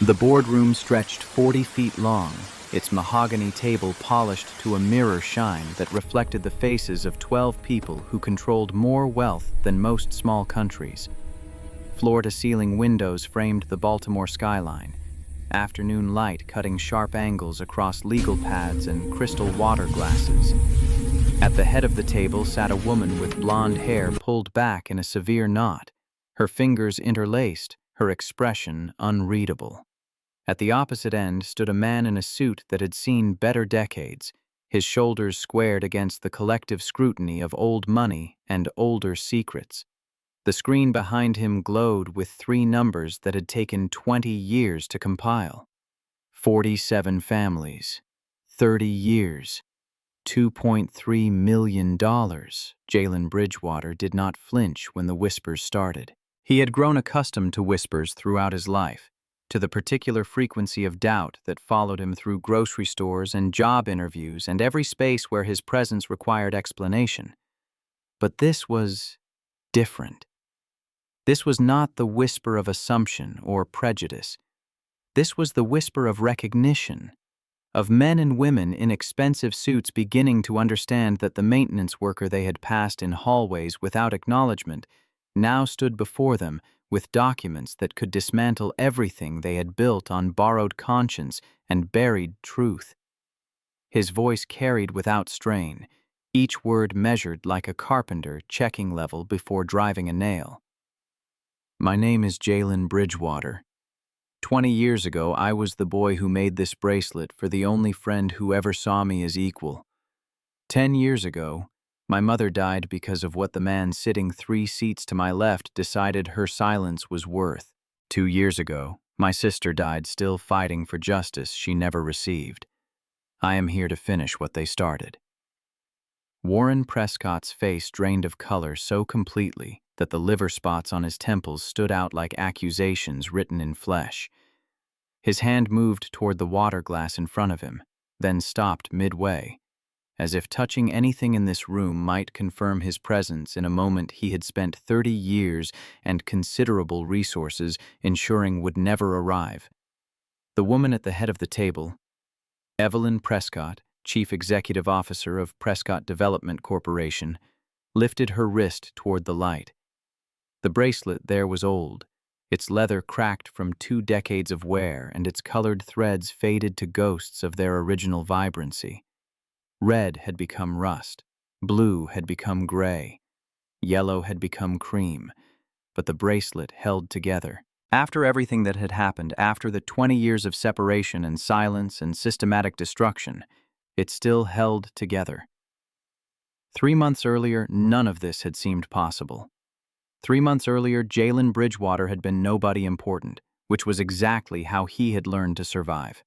The boardroom stretched 40 feet long, its mahogany table polished to a mirror shine that reflected the faces of 12 people who controlled more wealth than most small countries. Floor-to-ceiling windows framed the Baltimore skyline, afternoon light cutting sharp angles across legal pads and crystal water glasses. At the head of the table sat a woman with blonde hair pulled back in a severe knot, her fingers interlaced, her expression unreadable. At the opposite end stood a man in a suit that had seen better decades, his shoulders squared against the collective scrutiny of old money and older secrets. The screen behind him glowed with 3 numbers that had taken 20 years to compile. 47 families, 30 years, $2.3 million. Jalen Bridgewater did not flinch when the whispers started. He had grown accustomed to whispers throughout his life, to the particular frequency of doubt that followed him through grocery stores and job interviews and every space where his presence required explanation. But this was different. This was not the whisper of assumption or prejudice. This was the whisper of recognition, of men and women in expensive suits beginning to understand that the maintenance worker they had passed in hallways without acknowledgement now stood before them with documents that could dismantle everything they had built on borrowed conscience and buried truth. His voice carried without strain, each word measured like a carpenter checking level before driving a nail. My name is Jalen Bridgewater. 20 years ago, I was the boy who made this bracelet for the only friend who ever saw me as equal. 10 years ago, my mother died because of what the man sitting 3 seats to my left decided her silence was worth. 2 years ago, my sister died still fighting for justice she never received. I am here to finish what they started. Warren Prescott's face drained of color so completely that the liver spots on his temples stood out like accusations written in flesh. His hand moved toward the water glass in front of him, then stopped midway, as if touching anything in this room might confirm his presence in a moment he had spent 30 years and considerable resources ensuring would never arrive. The woman at the head of the table, Evelyn Prescott, Chief Executive Officer of Prescott Development Corporation, lifted her wrist toward the light. The bracelet there was old, its leather cracked from 2 decades of wear and its colored threads faded to ghosts of their original vibrancy. Red had become rust, blue had become gray, yellow had become cream, but the bracelet held together. After everything that had happened, after the 20 years of separation and silence and systematic destruction, it still held together. 3 months earlier, none of this had seemed possible. 3 months earlier, Jalen Bridgewater had been nobody important, which was exactly how he had learned to survive.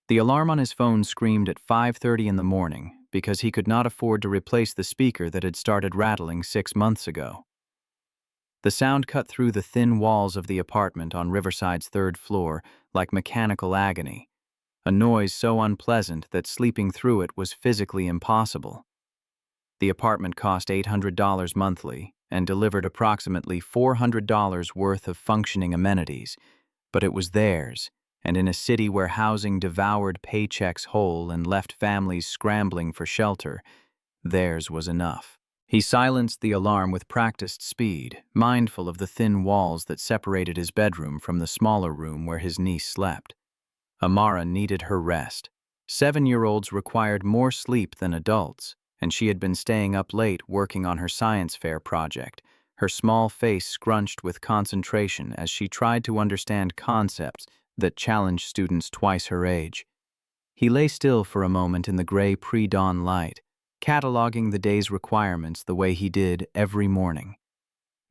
The alarm on his phone screamed at 5:30 in the morning because he could not afford to replace the speaker that had started rattling 6 months ago. The sound cut through the thin walls of the apartment on Riverside's 3rd floor like mechanical agony, a noise so unpleasant that sleeping through it was physically impossible. The apartment cost $800 monthly and delivered approximately $400 worth of functioning amenities, but it was theirs, and in a city where housing devoured paychecks whole and left families scrambling for shelter, theirs was enough. He silenced the alarm with practiced speed, mindful of the thin walls that separated his bedroom from the smaller room where his niece slept. Amara needed her rest. 7-year-olds required more sleep than adults, and she had been staying up late working on her science fair project, her small face scrunched with concentration as she tried to understand concepts that challenged students twice her age. He lay still for a moment in the gray pre-dawn light, cataloging the day's requirements the way he did every morning.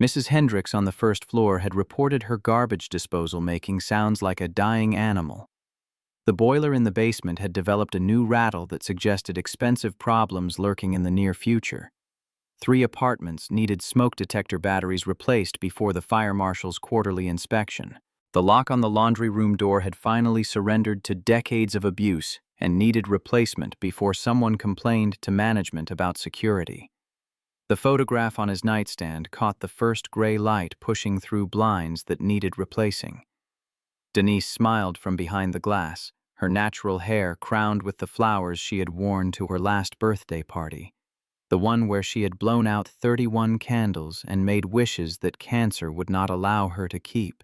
Mrs. Hendricks on the 1st floor had reported her garbage disposal making sounds like a dying animal. The boiler in the basement had developed a new rattle that suggested expensive problems lurking in the near future. 3 apartments needed smoke detector batteries replaced before the fire marshal's quarterly inspection. The lock on the laundry room door had finally surrendered to decades of abuse and needed replacement before someone complained to management about security. The photograph on his nightstand caught the first gray light pushing through blinds that needed replacing. Denise smiled from behind the glass, her natural hair crowned with the flowers she had worn to her last birthday party, the one where she had blown out 31 candles and made wishes that cancer would not allow her to keep.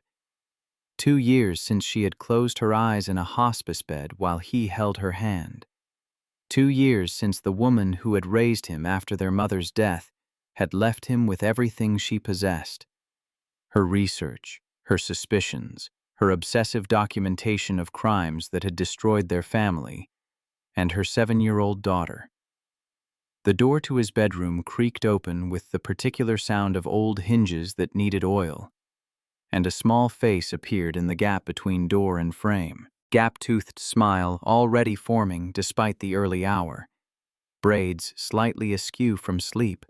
2 years since she had closed her eyes in a hospice bed while he held her hand. 2 years since the woman who had raised him after their mother's death had left him with everything she possessed. Her research, her suspicions, her obsessive documentation of crimes that had destroyed their family, and her 7-year-old daughter. The door to his bedroom creaked open with the particular sound of old hinges that needed oil, and a small face appeared in the gap between door and frame, gap-toothed smile already forming despite the early hour, braids slightly askew from sleep,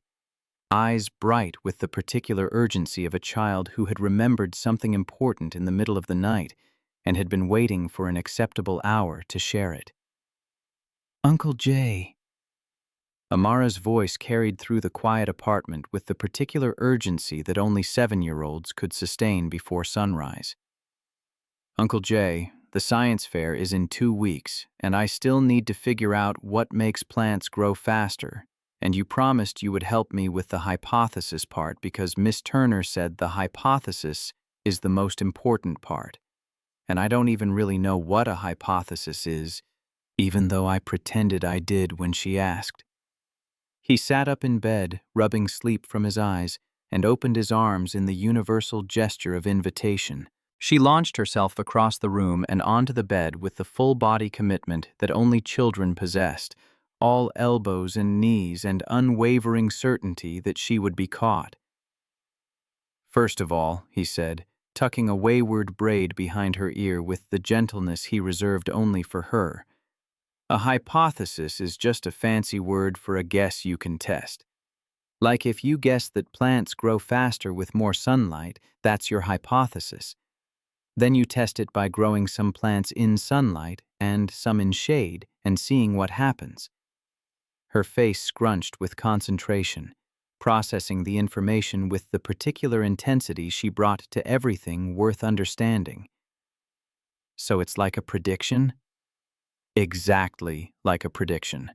eyes bright with the particular urgency of a child who had remembered something important in the middle of the night and had been waiting for an acceptable hour to share it. "Uncle Jay." Amara's voice carried through the quiet apartment with the particular urgency that only 7-year-olds could sustain before sunrise. "Uncle Jay, the science fair is in 2 weeks, and I still need to figure out what makes plants grow faster, and you promised you would help me with the hypothesis part because Miss Turner said the hypothesis is the most important part, and I don't even really know what a hypothesis is, even though I pretended I did when she asked." He sat up in bed, rubbing sleep from his eyes, and opened his arms in the universal gesture of invitation. She launched herself across the room and onto the bed with the full-body commitment that only children possessed, all elbows and knees and unwavering certainty that she would be caught. "First of all," he said, tucking a wayward braid behind her ear with the gentleness he reserved only for her, "a hypothesis is just a fancy word for a guess you can test. Like if you guess that plants grow faster with more sunlight, that's your hypothesis. Then you test it by growing some plants in sunlight and some in shade and seeing what happens." Her face scrunched with concentration, processing the information with the particular intensity she brought to everything worth understanding. "So it's like a prediction?" "Exactly like a prediction.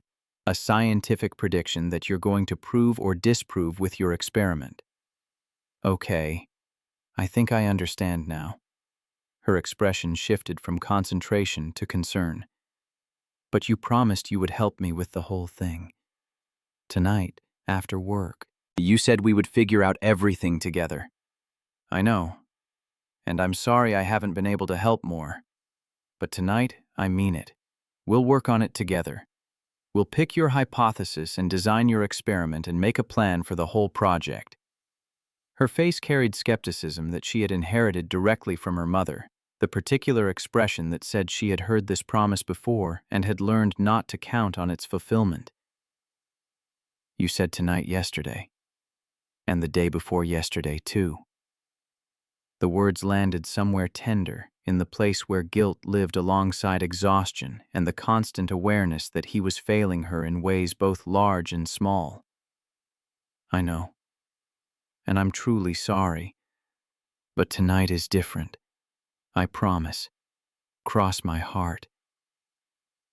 A scientific prediction that you're going to prove or disprove with your experiment." "Okay, I think I understand now." Her expression shifted from concentration to concern. "But you promised you would help me with the whole thing. Tonight, after work." "You said we would figure out everything together." "I know, and I'm sorry I haven't been able to help more. But tonight, I mean it. We'll work on it together. We'll pick your hypothesis and design your experiment and make a plan for the whole project." Her face carried skepticism that she had inherited directly from her mother, the particular expression that said she had heard this promise before and had learned not to count on its fulfillment. "You said tonight yesterday. And the day before yesterday, too." The words landed somewhere tender, in the place where guilt lived alongside exhaustion and the constant awareness that he was failing her in ways both large and small. "I know. And I'm truly sorry. But tonight is different. I promise. Cross my heart."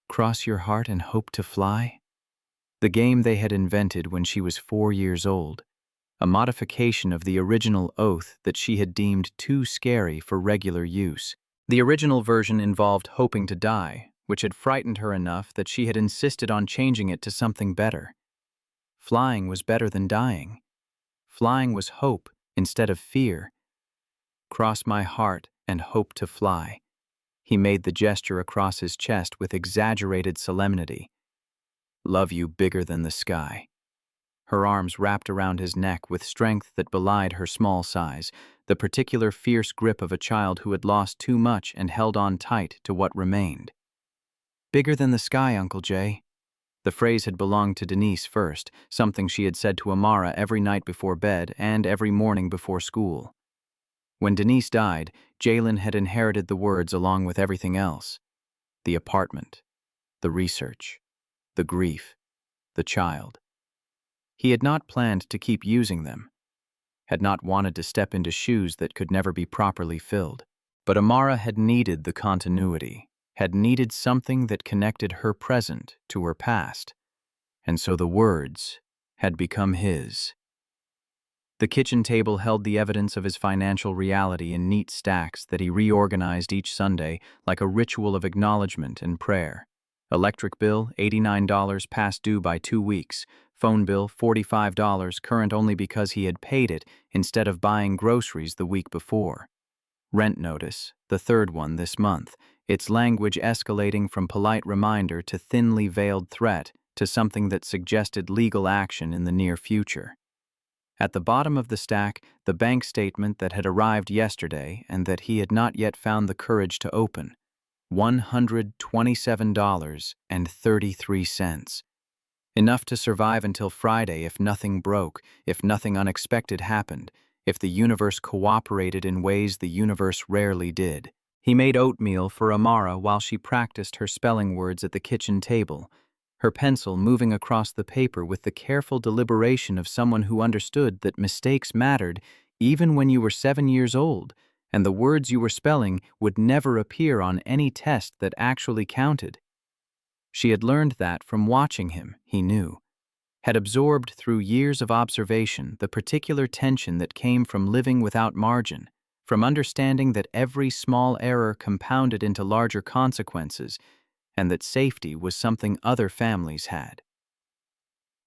Cross your heart and hope to fly? The game they had invented when she was 4 years old, a modification of the original oath that she had deemed too scary for regular use. The original version involved hoping to die, which had frightened her enough that she had insisted on changing it to something better. Flying was better than dying. Flying was hope instead of fear. Cross my heart and hope to fly. He made the gesture across his chest with exaggerated solemnity. Love you bigger than the sky. Her arms wrapped around his neck with strength that belied her small size, the particular fierce grip of a child who had lost too much and held on tight to what remained. Bigger than the sky, Uncle Jay. The phrase had belonged to Denise first, something she had said to Amara every night before bed and every morning before school. When Denise died, Jalen had inherited the words along with everything else. The apartment, the research, the grief, the child. He had not planned to keep using them, had not wanted to step into shoes that could never be properly filled. But Amara had needed the continuity, had needed something that connected her present to her past, and so the words had become his. The kitchen table held the evidence of his financial reality in neat stacks that he reorganized each Sunday like a ritual of acknowledgement and prayer. Electric bill, $89 past due by 2 weeks. Phone bill, $45 current only because he had paid it instead of buying groceries the week before. Rent notice, the third one this month, its language escalating from polite reminder to thinly veiled threat to something that suggested legal action in the near future. At the bottom of the stack, the bank statement that had arrived yesterday and that he had not yet found the courage to open. $127.33. Enough to survive until Friday if nothing broke, if nothing unexpected happened, if the universe cooperated in ways the universe rarely did. He made oatmeal for Amara while she practiced her spelling words at the kitchen table, her pencil moving across the paper with the careful deliberation of someone who understood that mistakes mattered even when you were 7 years old, and the words you were spelling would never appear on any test that actually counted. She had learned that from watching him, he knew, had absorbed through years of observation the particular tension that came from living without margin, from understanding that every small error compounded into larger consequences, and that safety was something other families had.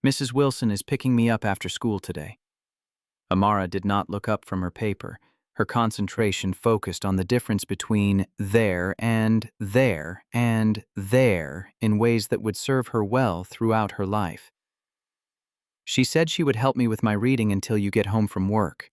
"Mrs. Wilson is picking me up after school today." Amara did not look up from her paper, her concentration focused on the difference between there and there and there in ways that would serve her well throughout her life. "She said she would help me with my reading until you get home from work."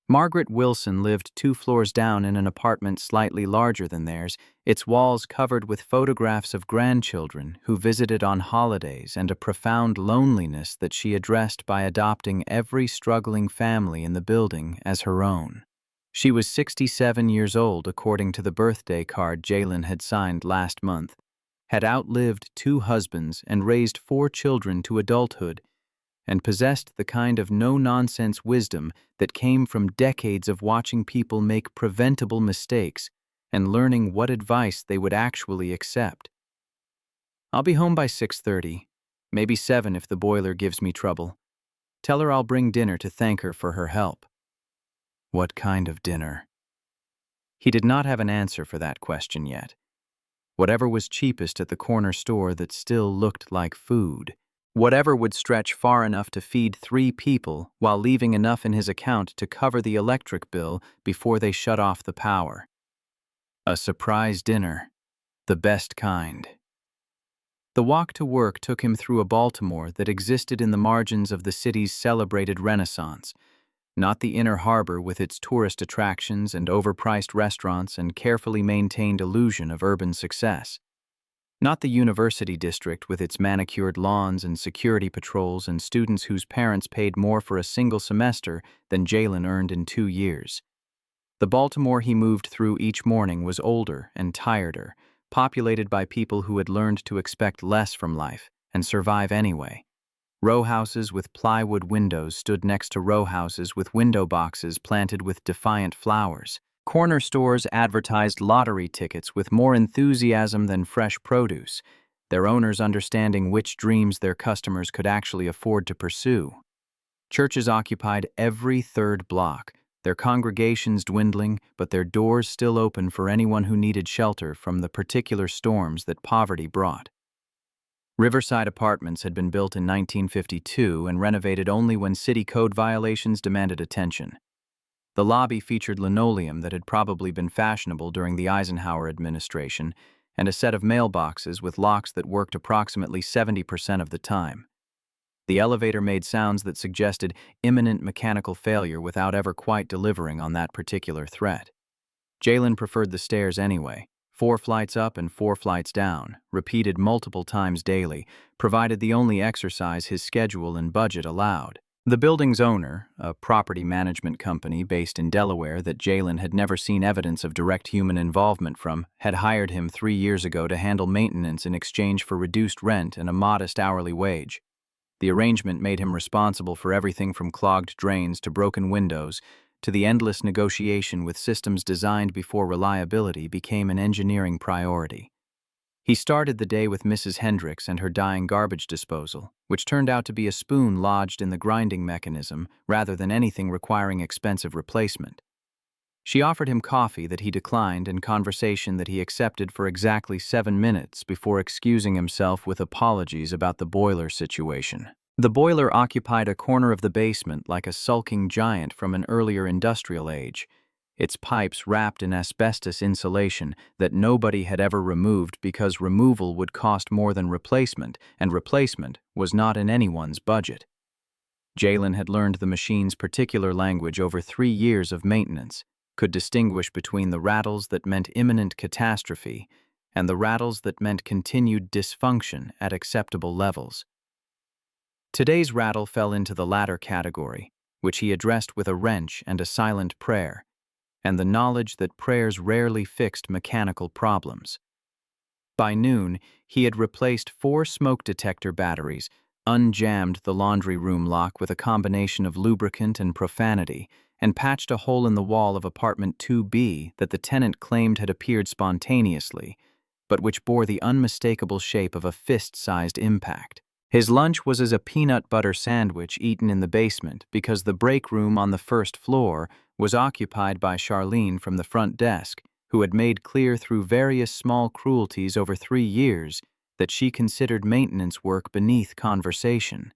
Margaret Wilson lived 2 floors down in an apartment slightly larger than theirs, its walls covered with photographs of grandchildren who visited on holidays and a profound loneliness that she addressed by adopting every struggling family in the building as her own. She was 67 years old according to the birthday card Jalen had signed last month, had outlived 2 husbands and raised 4 children to adulthood, and possessed the kind of no-nonsense wisdom that came from decades of watching people make preventable mistakes and learning what advice they would actually accept. "I'll be home by 6:30, maybe 7 if the boiler gives me trouble. Tell her I'll bring dinner to thank her for her help." What kind of dinner? He did not have an answer for that question yet. Whatever was cheapest at the corner store that still looked like food. Whatever would stretch far enough to feed 3 people while leaving enough in his account to cover the electric bill before they shut off the power. A surprise dinner. The best kind. The walk to work took him through a Baltimore that existed in the margins of the city's celebrated Renaissance, not the inner harbor with its tourist attractions and overpriced restaurants and carefully maintained illusion of urban success. Not the university district with its manicured lawns and security patrols and students whose parents paid more for a single semester than Jalen earned in 2 years. The Baltimore he moved through each morning was older and tireder, populated by people who had learned to expect less from life and survive anyway. Row houses with plywood windows stood next to row houses with window boxes planted with defiant flowers. Corner stores advertised lottery tickets with more enthusiasm than fresh produce, their owners understanding which dreams their customers could actually afford to pursue. Churches occupied every 3rd block, their congregations dwindling, but their doors still open for anyone who needed shelter from the particular storms that poverty brought. Riverside Apartments had been built in 1952 and renovated only when city code violations demanded attention. The lobby featured linoleum that had probably been fashionable during the Eisenhower administration, and a set of mailboxes with locks that worked approximately 70% of the time. The elevator made sounds that suggested imminent mechanical failure without ever quite delivering on that particular threat. Jalen preferred the stairs anyway. 4 flights up and 4 flights down, repeated multiple times daily, provided the only exercise his schedule and budget allowed. The building's owner, a property management company based in Delaware that Jalen had never seen evidence of direct human involvement from, had hired him 3 years ago to handle maintenance in exchange for reduced rent and a modest hourly wage. The arrangement made him responsible for everything from clogged drains to broken windows, to the endless negotiation with systems designed before reliability became an engineering priority. He started the day with Mrs. Hendricks and her dying garbage disposal, which turned out to be a spoon lodged in the grinding mechanism rather than anything requiring expensive replacement. She offered him coffee that he declined and conversation that he accepted for exactly 7 minutes before excusing himself with apologies about the boiler situation. The boiler occupied a corner of the basement like a sulking giant from an earlier industrial age, its pipes wrapped in asbestos insulation that nobody had ever removed because removal would cost more than replacement, and replacement was not in anyone's budget. Jalen had learned the machine's particular language over 3 years of maintenance, could distinguish between the rattles that meant imminent catastrophe and the rattles that meant continued dysfunction at acceptable levels. Today's rattle fell into the latter category, which he addressed with a wrench and a silent prayer, and the knowledge that prayers rarely fixed mechanical problems. By noon, he had replaced 4 smoke detector batteries, unjammed the laundry room lock with a combination of lubricant and profanity, and patched a hole in the wall of apartment 2B that the tenant claimed had appeared spontaneously, but which bore the unmistakable shape of a fist-sized impact. His lunch was as a peanut butter sandwich eaten in the basement because the break room on the first floor was occupied by Charlene from the front desk, who had made clear through various small cruelties over 3 years that she considered maintenance work beneath conversation.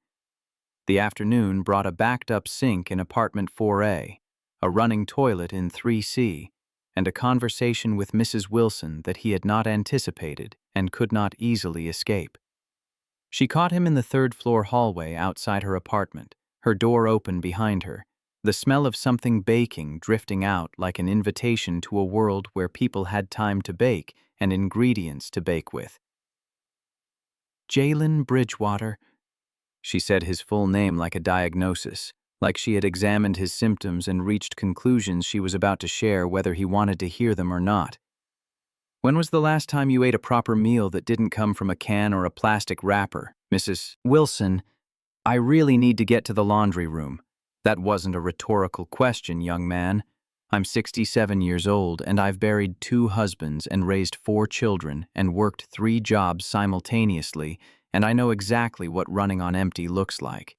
The afternoon brought a backed-up sink in apartment 4A, a running toilet in 3C, and a conversation with Mrs. Wilson that he had not anticipated and could not easily escape. She caught him in the 3rd-floor hallway outside her apartment, her door open behind her, the smell of something baking drifting out like an invitation to a world where people had time to bake and ingredients to bake with. Jalen Bridgewater. She said his full name like a diagnosis, like she had examined his symptoms and reached conclusions she was about to share whether he wanted to hear them or not. When was the last time you ate a proper meal that didn't come from a can or a plastic wrapper, Mrs. Wilson? I really need to get to the laundry room. That wasn't a rhetorical question, young man. I'm 67 years old, and I've buried 2 husbands and raised 4 children and worked 3 jobs simultaneously, and I know exactly what running on empty looks like.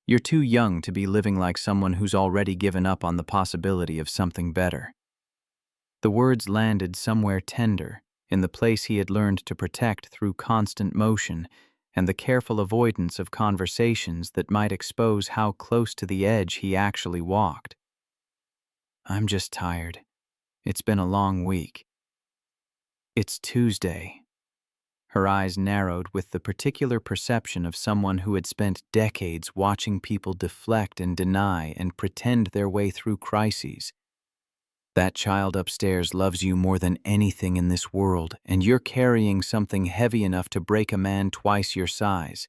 You're too young to be living like someone who's already given up on the possibility of something better. The words landed somewhere tender, in the place he had learned to protect through constant motion and the careful avoidance of conversations that might expose how close to the edge he actually walked. I'm just tired. It's been a long week. It's Tuesday. Her eyes narrowed with the particular perception of someone who had spent decades watching people deflect and deny and pretend their way through crises. That child upstairs loves you more than anything in this world, and you're carrying something heavy enough to break a man twice your size.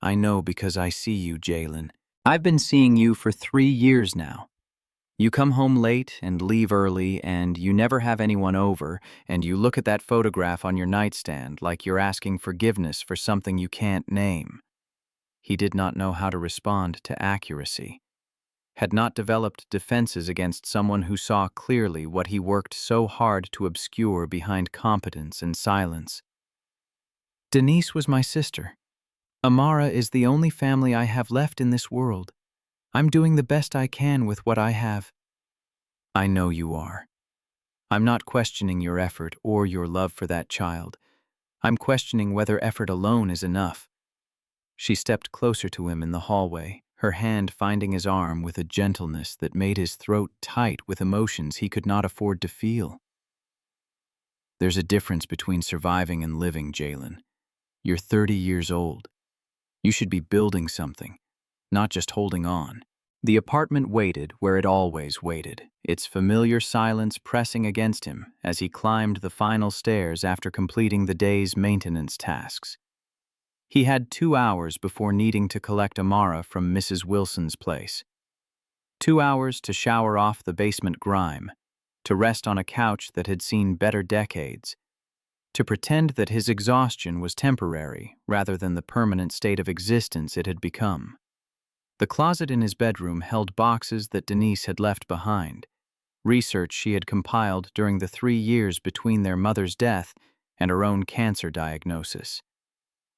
I know because I see you, Jalen. I've been seeing you for 3 years now. You come home late and leave early, and you never have anyone over, and you look at that photograph on your nightstand like you're asking forgiveness for something you can't name. He did not know how to respond to accuracy, had not developed defenses against someone who saw clearly what he worked so hard to obscure behind competence and silence. Denise was my sister. Amara is the only family I have left in this world. I'm doing the best I can with what I have. I know you are. I'm not questioning your effort or your love for that child. I'm questioning whether effort alone is enough. She stepped closer to him in the hallway, her hand finding his arm with a gentleness that made his throat tight with emotions he could not afford to feel. There's a difference between surviving and living, Jalen. You're 30 years old. You should be building something, not just holding on. The apartment waited where it always waited, its familiar silence pressing against him as he climbed the final stairs after completing the day's maintenance tasks. He had 2 hours before needing to collect Amara from Mrs. Wilson's place. 2 hours to shower off the basement grime, to rest on a couch that had seen better decades, to pretend that his exhaustion was temporary rather than the permanent state of existence it had become. The closet in his bedroom held boxes that Denise had left behind, research she had compiled during the 3 years between their mother's death and her own cancer diagnosis.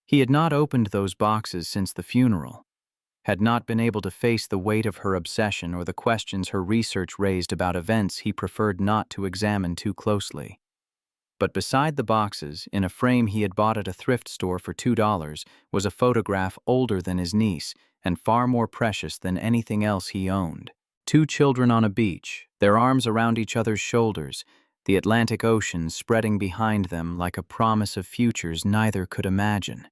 He had not opened those boxes since the funeral, had not been able to face the weight of her obsession or the questions her research raised about events he preferred not to examine too closely. But beside the boxes, in a frame he had bought at a thrift store for $2, was a photograph older than his niece and far more precious than anything else he owned. 2 children on a beach, their arms around each other's shoulders, the Atlantic Ocean spreading behind them like a promise of futures neither could imagine.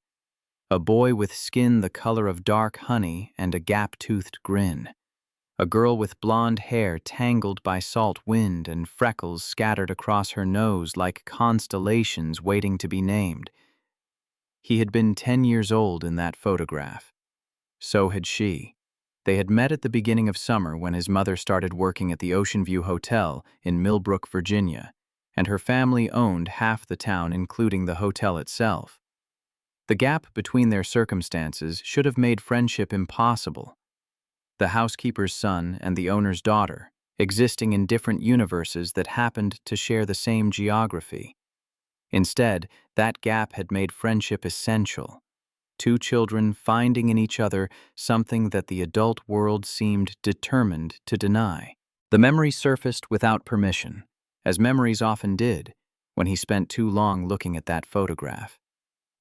A boy with skin the color of dark honey and a gap-toothed grin. A girl with blonde hair tangled by salt wind and freckles scattered across her nose like constellations waiting to be named. He had been 10 years old in that photograph. So had she. They had met at the beginning of summer when his mother started working at the Ocean View Hotel in Millbrook, Virginia, and her family owned half the town, including the hotel itself. The gap between their circumstances should have made friendship impossible. The housekeeper's son and the owner's daughter, existing in different universes that happened to share the same geography. Instead, that gap had made friendship essential. 2 children finding in each other something that the adult world seemed determined to deny. The memory surfaced without permission, as memories often did, when he spent too long looking at that photograph.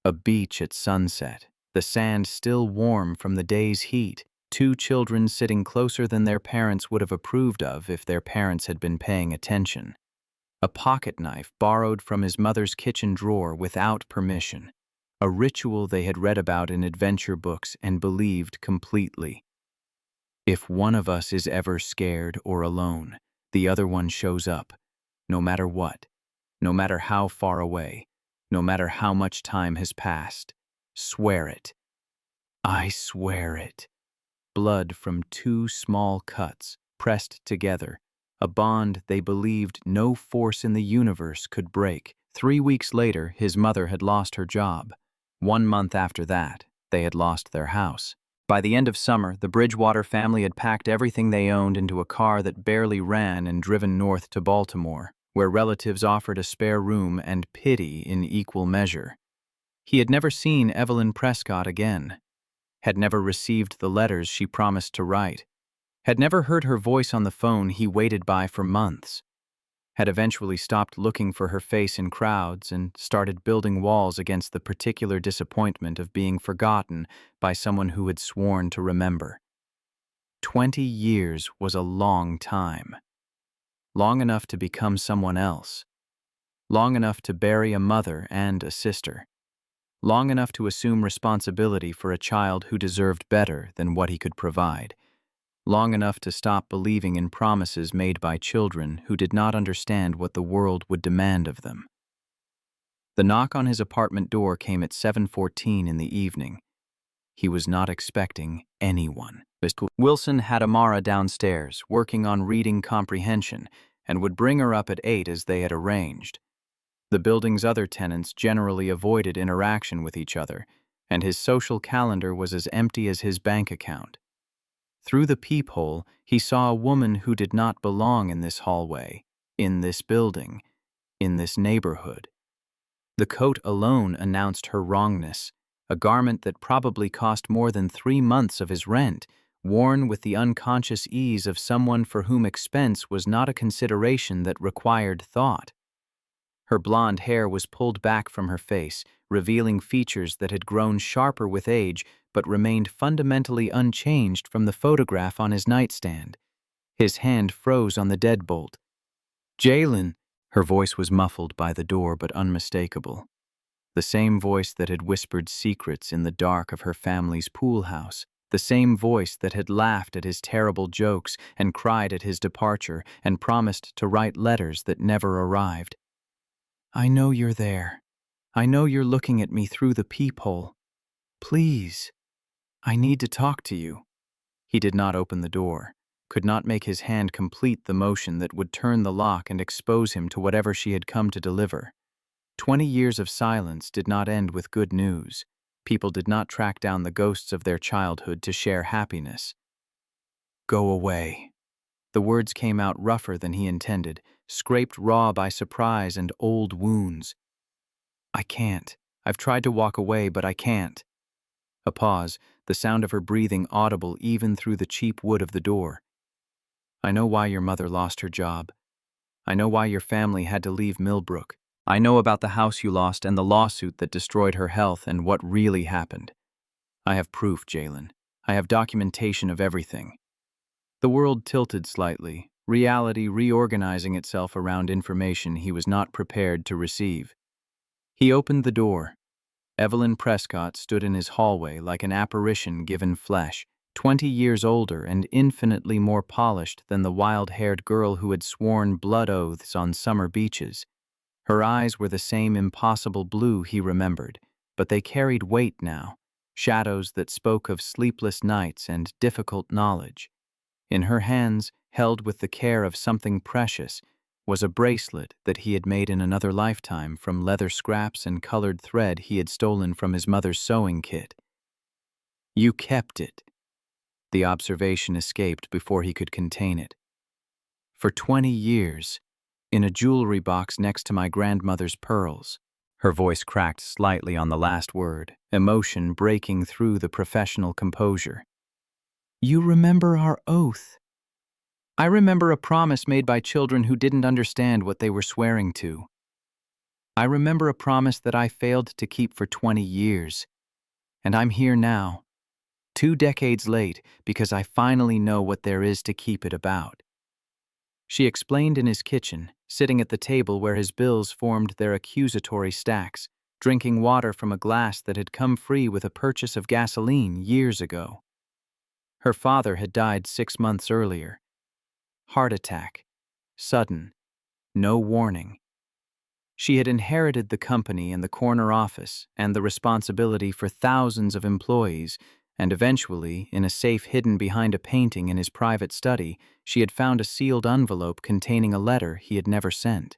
A beach at sunset, the sand still warm from the day's heat, 2 children sitting closer than their parents would have approved of if their parents had been paying attention. A pocket knife borrowed from his mother's kitchen drawer without permission. A ritual they had read about in adventure books and believed completely. If one of us is ever scared or alone, the other one shows up, no matter what, no matter how far away, no matter how much time has passed. Swear it. I swear it. Blood from 2 small cuts, pressed together, a bond they believed no force in the universe could break. 3 weeks later, his mother had lost her job. 1 month after that, they had lost their house. By the end of summer, the Bridgewater family had packed everything they owned into a car that barely ran and driven north to Baltimore, where relatives offered a spare room and pity in equal measure. He had never seen Evelyn Prescott again, had never received the letters she promised to write, had never heard her voice on the phone he waited by for months, had eventually stopped looking for her face in crowds and started building walls against the particular disappointment of being forgotten by someone who had sworn to remember. 20 years was a long time. Long enough to become someone else. Long enough to bury a mother and a sister. Long enough to assume responsibility for a child who deserved better than what he could provide. Long enough to stop believing in promises made by children who did not understand what the world would demand of them. The knock on his apartment door came at 7:14 in the evening. He was not expecting anyone. Wilson had Amara downstairs, working on reading comprehension, and would bring her up at 8 as they had arranged. The building's other tenants generally avoided interaction with each other, and his social calendar was as empty as his bank account. Through the peephole, he saw a woman who did not belong in this hallway, in this building, in this neighborhood. The coat alone announced her wrongness, a garment that probably cost more than 3 months of his rent, worn with the unconscious ease of someone for whom expense was not a consideration that required thought. Her blonde hair was pulled back from her face, revealing features that had grown sharper with age but remained fundamentally unchanged from the photograph on his nightstand. His hand froze on the deadbolt. "Jalen!" Her voice was muffled by the door but unmistakable. The same voice that had whispered secrets in the dark of her family's pool house. The same voice that had laughed at his terrible jokes and cried at his departure and promised to write letters that never arrived. "I know you're there. I know you're looking at me through the peephole. Please, I need to talk to you." He did not open the door, could not make his hand complete the motion that would turn the lock and expose him to whatever she had come to deliver. 20 years of silence did not end with good news. People did not track down the ghosts of their childhood to share happiness. Go away. The words came out rougher than he intended, scraped raw by surprise and old wounds. I can't. I've tried to walk away, but I can't. A pause, the sound of her breathing audible even through the cheap wood of the door. I know why your mother lost her job. I know why your family had to leave Millbrook. I know about the house you lost and the lawsuit that destroyed her health and what really happened. I have proof, Jalen. I have documentation of everything. The world tilted slightly, reality reorganizing itself around information he was not prepared to receive. He opened the door. Evelyn Prescott stood in his hallway like an apparition given flesh, 20 years older and infinitely more polished than the wild-haired girl who had sworn blood oaths on summer beaches. Her eyes were the same impossible blue he remembered, but they carried weight now, shadows that spoke of sleepless nights and difficult knowledge. In her hands, held with the care of something precious, was a bracelet that he had made in another lifetime from leather scraps and colored thread he had stolen from his mother's sewing kit. You kept it. The observation escaped before he could contain it. For 20 years, in a jewelry box next to my grandmother's pearls. Her voice cracked slightly on the last word, emotion breaking through the professional composure. You remember our oath. I remember a promise made by children who didn't understand what they were swearing to. I remember a promise that I failed to keep for 20 years. And I'm here now, 2 decades late, because I finally know what there is to keep it about. She explained in his kitchen, sitting at the table where his bills formed their accusatory stacks, drinking water from a glass that had come free with a purchase of gasoline years ago. Her father had died 6 months earlier. Heart attack. Sudden. No warning. She had inherited the company and the corner office and the responsibility for thousands of employees, and eventually, in a safe hidden behind a painting in his private study, she had found a sealed envelope containing a letter he had never sent.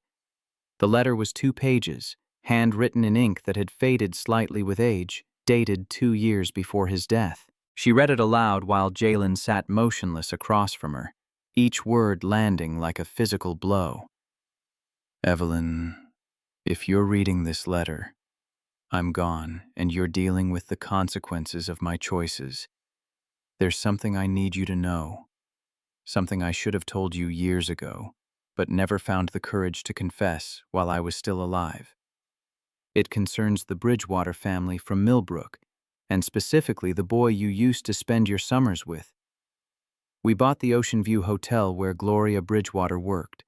The letter was 2 pages, handwritten in ink that had faded slightly with age, dated 2 years before his death. She read it aloud while Jalen sat motionless across from her, each word landing like a physical blow. Evelyn, if you're reading this letter, I'm gone, and you're dealing with the consequences of my choices. There's something I need you to know, something I should have told you years ago, but never found the courage to confess while I was still alive. It concerns the Bridgewater family from Millbrook, and specifically the boy you used to spend your summers with. We bought the Ocean View Hotel where Gloria Bridgewater worked.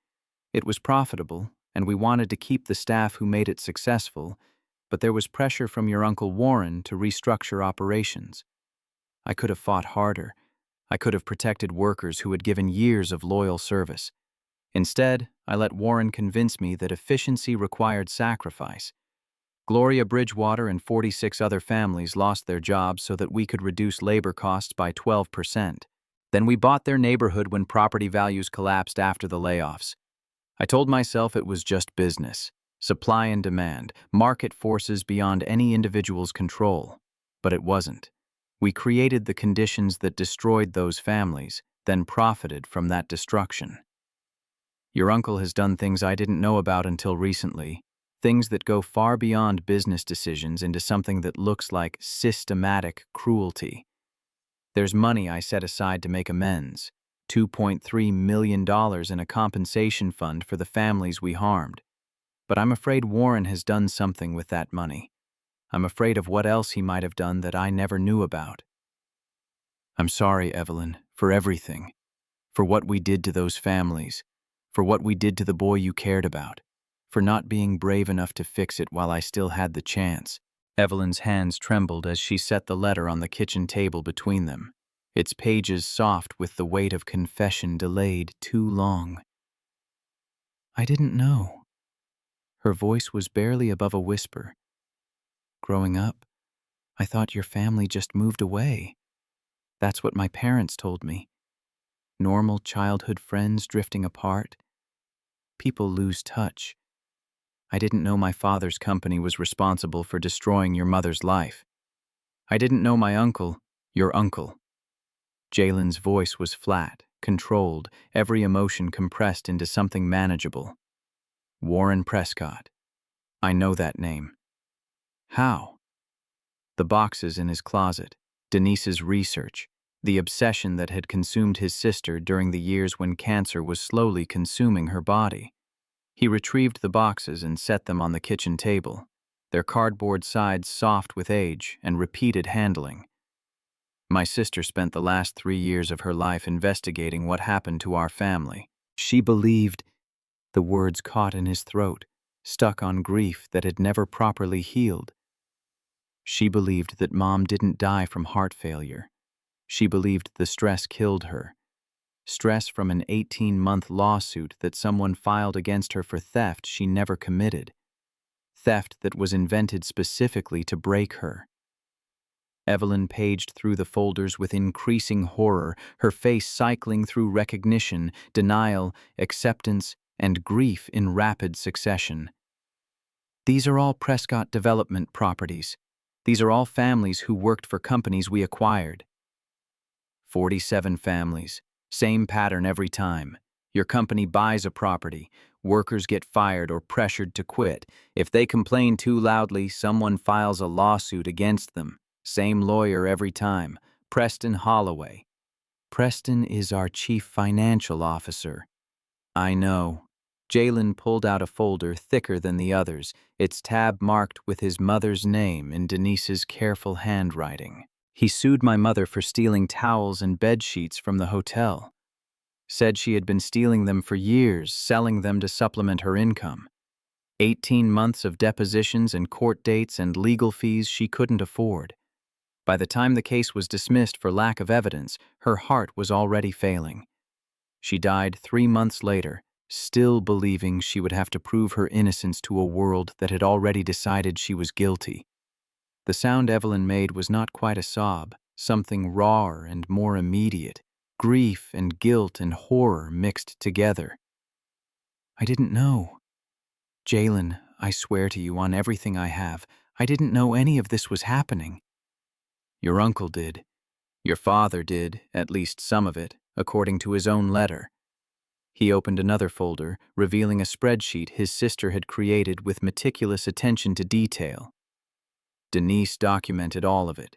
It was profitable, and we wanted to keep the staff who made it successful, but there was pressure from your Uncle Warren to restructure operations. I could have fought harder. I could have protected workers who had given years of loyal service. Instead, I let Warren convince me that efficiency required sacrifice. Gloria Bridgewater and 46 other families lost their jobs so that we could reduce labor costs by 12%. Then we bought their neighborhood when property values collapsed after the layoffs. I told myself it was just business, supply and demand, market forces beyond any individual's control. But it wasn't. We created the conditions that destroyed those families, then profited from that destruction. Your uncle has done things I didn't know about until recently, things that go far beyond business decisions into something that looks like systematic cruelty. There's money I set aside to make amends, $2.3 million in a compensation fund for the families we harmed. But I'm afraid Warren has done something with that money. I'm afraid of what else he might have done that I never knew about. I'm sorry, Evelyn, for everything. For what we did to those families. For what we did to the boy you cared about. For not being brave enough to fix it while I still had the chance. Evelyn's hands trembled as she set the letter on the kitchen table between them, its pages soft with the weight of confession delayed too long. I didn't know. Her voice was barely above a whisper. Growing up, I thought your family just moved away. That's what my parents told me. Normal childhood friends drifting apart. People lose touch. I didn't know my father's company was responsible for destroying your mother's life. I didn't know my uncle, your uncle. Jalen's voice was flat, controlled, every emotion compressed into something manageable. Warren Prescott. I know that name. How? The boxes in his closet, Denise's research, the obsession that had consumed his sister during the years when cancer was slowly consuming her body. He retrieved the boxes and set them on the kitchen table, their cardboard sides soft with age and repeated handling. My sister spent the last 3 years of her life investigating what happened to our family. She believed, the words caught in his throat, stuck on grief that had never properly healed. She believed that Mom didn't die from heart failure. She believed the stress killed her. Stress from an 18-month lawsuit that someone filed against her for theft she never committed. Theft that was invented specifically to break her. Evelyn paged through the folders with increasing horror, her face cycling through recognition, denial, acceptance, and grief in rapid succession. These are all Prescott development properties. These are all families who worked for companies we acquired. 47 families. Same pattern every time. Your company buys a property. Workers get fired or pressured to quit. If they complain too loudly, someone files a lawsuit against them. Same lawyer every time. Preston Holloway. Preston is our chief financial officer. I know. Jalen pulled out a folder thicker than the others, its tab marked with his mother's name in Denise's careful handwriting. He sued my mother for stealing towels and bed sheets from the hotel. Said she had been stealing them for years, selling them to supplement her income. 18 months of depositions and court dates and legal fees she couldn't afford. By the time the case was dismissed for lack of evidence, her heart was already failing. She died 3 months later, still believing she would have to prove her innocence to a world that had already decided she was guilty. The sound Evelyn made was not quite a sob, something rawer and more immediate, grief and guilt and horror mixed together. I didn't know. Jalen, I swear to you on everything I have, I didn't know any of this was happening. Your uncle did. Your father did, at least some of it, according to his own letter. He opened another folder, revealing a spreadsheet his sister had created with meticulous attention to detail. Denise documented all of it.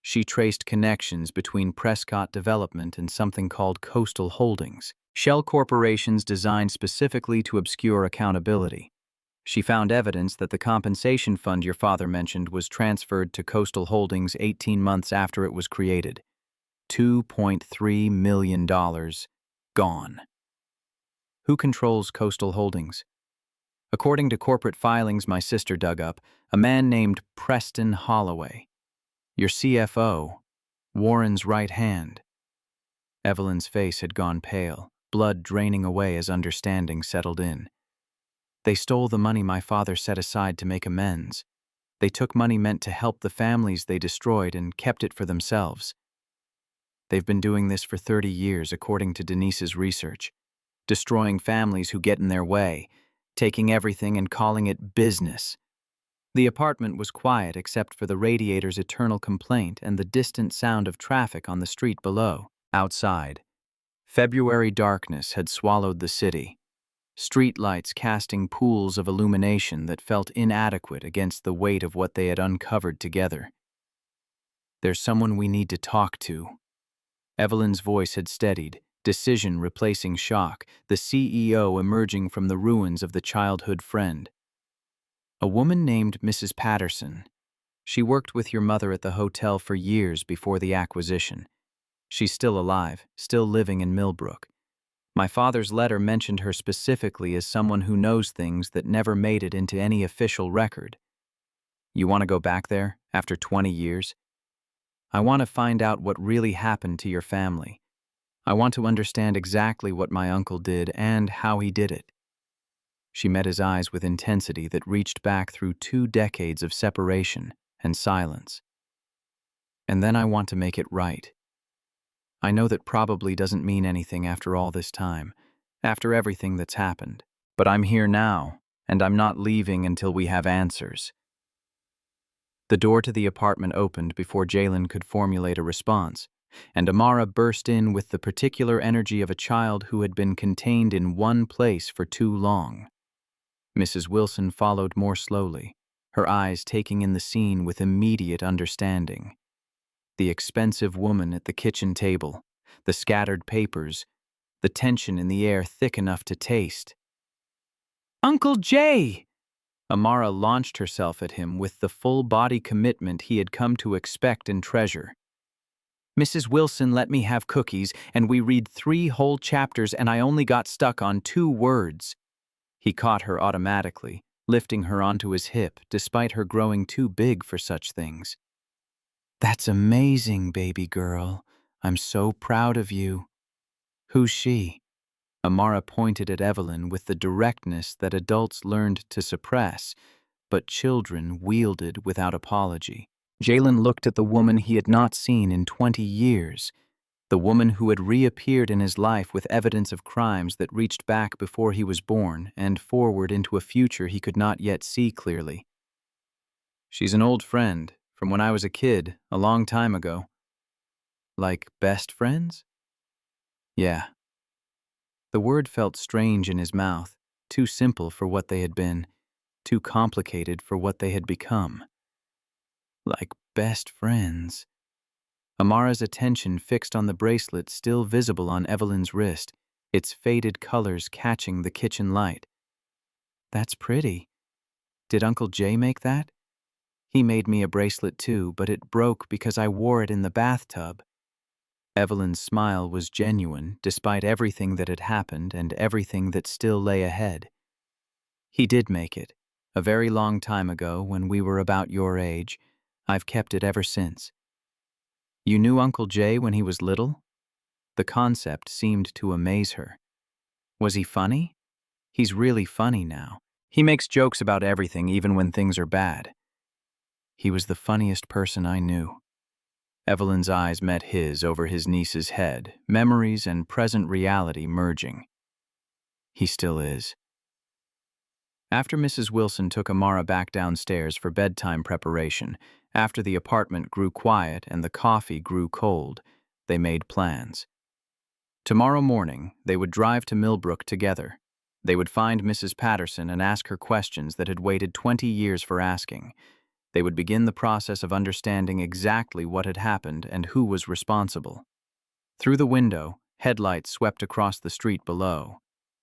She traced connections between Prescott Development and something called Coastal Holdings, shell corporations designed specifically to obscure accountability. She found evidence that the compensation fund your father mentioned was transferred to Coastal Holdings 18 months after it was created. $2.3 million gone. Who controls Coastal Holdings? According to corporate filings my sister dug up, a man named Preston Holloway. Your CFO, Warren's right hand. Evelyn's face had gone pale, blood draining away as understanding settled in. They stole the money my father set aside to make amends. They took money meant to help the families they destroyed and kept it for themselves. They've been doing this for 30 years, according to Denise's research. Destroying families who get in their way, taking everything and calling it business. The apartment was quiet except for the radiator's eternal complaint and the distant sound of traffic on the street below. Outside, February darkness had swallowed the city. Streetlights casting pools of illumination that felt inadequate against the weight of what they had uncovered together. There's someone we need to talk to. Evelyn's voice had steadied, decision replacing shock, the CEO emerging from the ruins of the childhood friend. A woman named Mrs. Patterson. She worked with your mother at the hotel for years before the acquisition. She's still alive, still living in Millbrook. My father's letter mentioned her specifically as someone who knows things that never made it into any official record. You want to go back there, after 20 years? I want to find out what really happened to your family. I want to understand exactly what my uncle did and how he did it. She met his eyes with intensity that reached back through 2 decades of separation and silence. And then I want to make it right. I know that probably doesn't mean anything after all this time, after everything that's happened. But I'm here now, and I'm not leaving until we have answers. The door to the apartment opened before Jalen could formulate a response, and Amara burst in with the particular energy of a child who had been contained in one place for too long. Mrs. Wilson followed more slowly, her eyes taking in the scene with immediate understanding. The expensive woman at the kitchen table, the scattered papers, the tension in the air thick enough to taste. "Uncle Jay!" Amara launched herself at him with the full-body commitment he had come to expect and treasure. "Mrs. Wilson let me have cookies, and we read 3 whole chapters, and I only got stuck on 2 words. He caught her automatically, lifting her onto his hip, despite her growing too big for such things. "That's amazing, baby girl. I'm so proud of you." "Who's she?" Amara pointed at Evelyn with the directness that adults learned to suppress, but children wielded without apology. Jalen looked at the woman he had not seen in 20 years, the woman who had reappeared in his life with evidence of crimes that reached back before he was born and forward into a future he could not yet see clearly. "She's an old friend, from when I was a kid, a long time ago." "Like best friends?" "Yeah." The word felt strange in his mouth, too simple for what they had been, too complicated for what they had become. Like best friends. Amara's attention fixed on the bracelet still visible on Evelyn's wrist, its faded colors catching the kitchen light. "That's pretty. Did Uncle Jay make that?" "He made me a bracelet too, but it broke because I wore it in the bathtub." Evelyn's smile was genuine, despite everything that had happened and everything that still lay ahead. "He did make it, a very long time ago when we were about your age. I've kept it ever since." "You knew Uncle Jay when he was little?" The concept seemed to amaze her. "Was he funny?" "He's really funny now. He makes jokes about everything, even when things are bad." "He was the funniest person I knew." Evelyn's eyes met his over his niece's head, memories and present reality merging. "He still is." After Mrs. Wilson took Amara back downstairs for bedtime preparation, after the apartment grew quiet and the coffee grew cold, they made plans. Tomorrow morning, they would drive to Millbrook together. They would find Mrs. Patterson and ask her questions that had waited 20 years for asking. They would begin the process of understanding exactly what had happened and who was responsible. Through the window, headlights swept across the street below.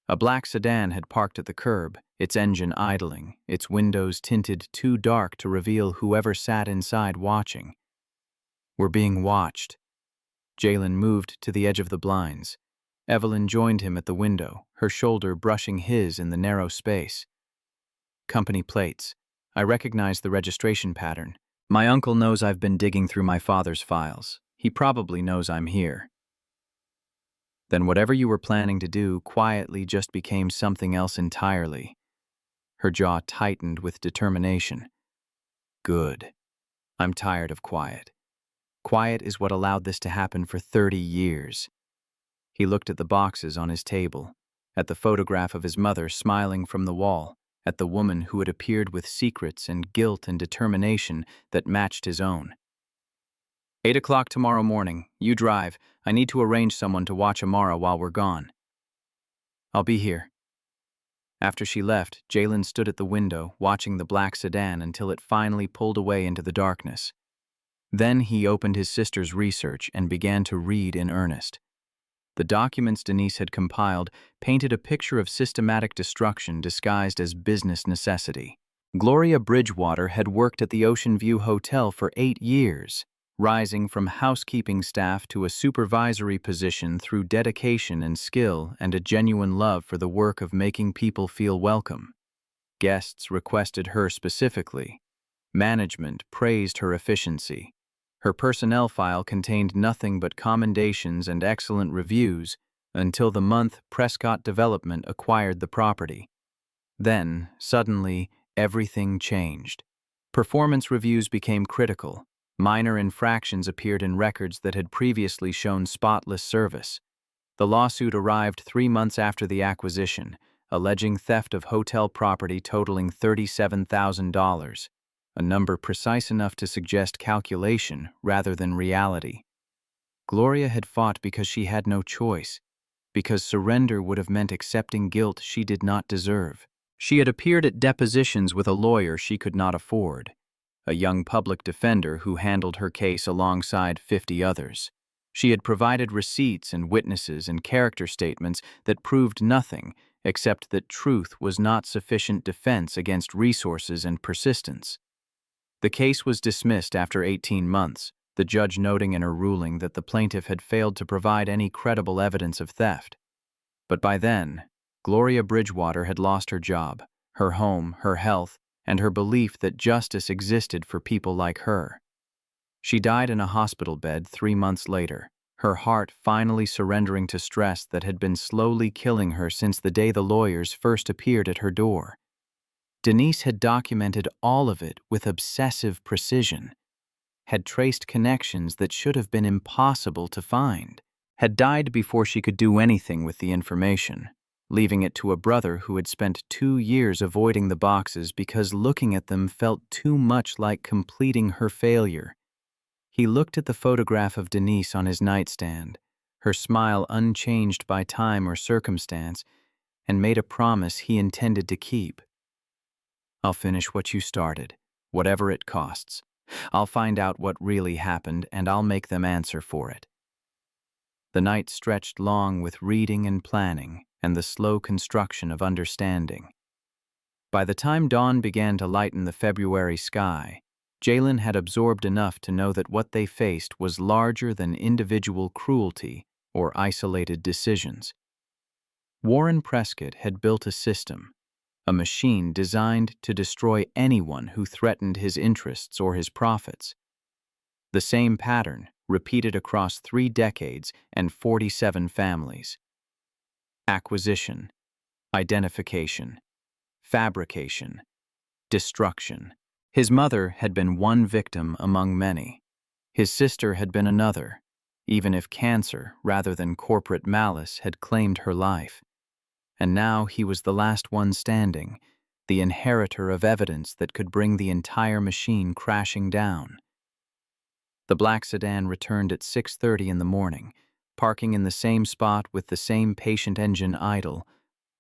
A black sedan had parked at the curb, its engine idling, its windows tinted too dark to reveal whoever sat inside watching. "We're being watched." Jalen moved to the edge of the blinds. Evelyn joined him at the window, her shoulder brushing his in the narrow space. "Company plates. I recognize the registration pattern. My uncle knows I've been digging through my father's files. He probably knows I'm here." "Then whatever you were planning to do quietly just became something else entirely." Her jaw tightened with determination. "Good. I'm tired of quiet. Quiet is what allowed this to happen for 30 years. He looked at the boxes on his table, at the photograph of his mother smiling from the wall, at the woman who had appeared with secrets and guilt and determination that matched his own. 8 o'clock tomorrow morning. You drive. I need to arrange someone to watch Amara while we're gone." "I'll be here." After she left, Jalen stood at the window, watching the black sedan until it finally pulled away into the darkness. Then he opened his sister's research and began to read in earnest. The documents Denise had compiled painted a picture of systematic destruction disguised as business necessity. Gloria Bridgewater had worked at the Ocean View Hotel for 8 years, rising from housekeeping staff to a supervisory position through dedication and skill and a genuine love for the work of making people feel welcome. Guests requested her specifically. Management praised her efficiency. Her personnel file contained nothing but commendations and excellent reviews until the month Prescott Development acquired the property. Then, suddenly, everything changed. Performance reviews became critical. Minor infractions appeared in records that had previously shown spotless service. The lawsuit arrived 3 months after the acquisition, alleging theft of hotel property totaling $37,000. a number precise enough to suggest calculation rather than reality. Gloria had fought because she had no choice, because surrender would have meant accepting guilt she did not deserve. She had appeared at depositions with a lawyer she could not afford, a young public defender who handled her case alongside 50 others. She had provided receipts and witnesses and character statements that proved nothing except that truth was not sufficient defense against resources and persistence. The case was dismissed after 18 months, the judge noting in her ruling that the plaintiff had failed to provide any credible evidence of theft. But by then, Gloria Bridgewater had lost her job, her home, her health, and her belief that justice existed for people like her. She died in a hospital bed 3 months later, her heart finally surrendering to stress that had been slowly killing her since the day the lawyers first appeared at her door. Denise had documented all of it with obsessive precision, had traced connections that should have been impossible to find, had died before she could do anything with the information, leaving it to a brother who had spent 2 years avoiding the boxes because looking at them felt too much like completing her failure. He looked at the photograph of Denise on his nightstand, her smile unchanged by time or circumstance, and made a promise he intended to keep. "I'll finish what you started, whatever it costs. I'll find out what really happened, and I'll make them answer for it." The night stretched long with reading and planning and the slow construction of understanding. By the time dawn began to lighten the February sky, Jalen had absorbed enough to know that what they faced was larger than individual cruelty or isolated decisions. Warren Prescott had built a system, a machine designed to destroy anyone who threatened his interests or his profits. The same pattern, repeated across 3 decades and 47 families. Acquisition, identification, fabrication, destruction. His mother had been one victim among many. His sister had been another, even if cancer rather than corporate malice had claimed her life. And now he was the last one standing, the inheritor of evidence that could bring the entire machine crashing down. The black sedan returned at 6:30 in the morning, parking in the same spot with the same patient engine idle,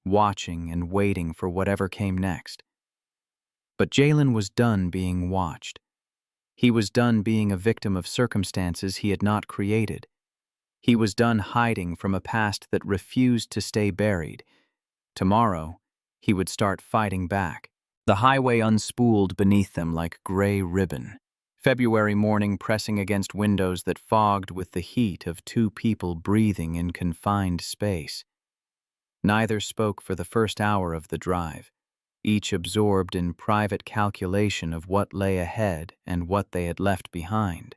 watching and waiting for whatever came next. But Jalen was done being watched. He was done being a victim of circumstances he had not created. He was done hiding from a past that refused to stay buried. Tomorrow, he would start fighting back. The highway unspooled beneath them like gray ribbon. February morning pressing against windows that fogged with the heat of 2 people breathing in confined space. Neither spoke for the first hour of the drive, each absorbed in private calculation of what lay ahead and what they had left behind.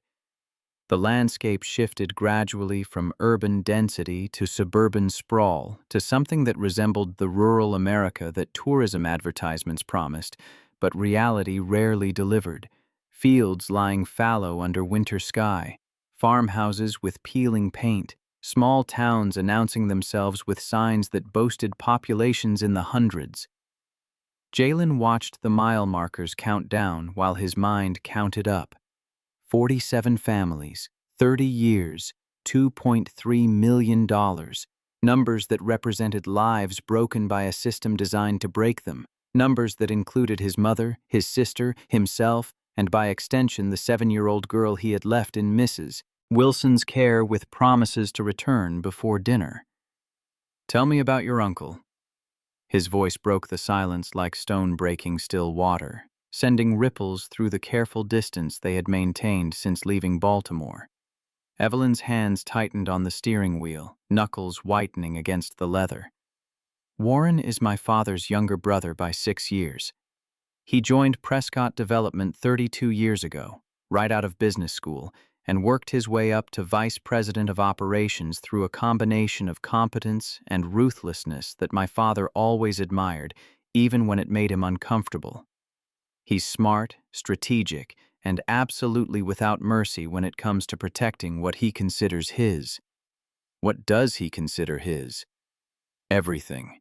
The landscape shifted gradually from urban density to suburban sprawl to something that resembled the rural America that tourism advertisements promised, but reality rarely delivered. Fields lying fallow under winter sky, farmhouses with peeling paint, small towns announcing themselves with signs that boasted populations in the hundreds. Jalen watched the mile markers count down while his mind counted up. 47 families, 30 years, $2.3 million, numbers that represented lives broken by a system designed to break them, numbers that included his mother, his sister, himself, and by extension the 7-year-old girl he had left in Mrs. Wilson's care with promises to return before dinner. "Tell me about your uncle." His voice broke the silence like stone breaking still water, sending ripples through the careful distance they had maintained since leaving Baltimore. Evelyn's hands tightened on the steering wheel, knuckles whitening against the leather. "Warren is my father's younger brother by 6 years. He joined Prescott Development 32 years ago, right out of business school, and worked his way up to vice president of operations through a combination of competence and ruthlessness that my father always admired, even when it made him uncomfortable. He's smart, strategic, and absolutely without mercy when it comes to protecting what he considers his." "What does he consider his?" "Everything.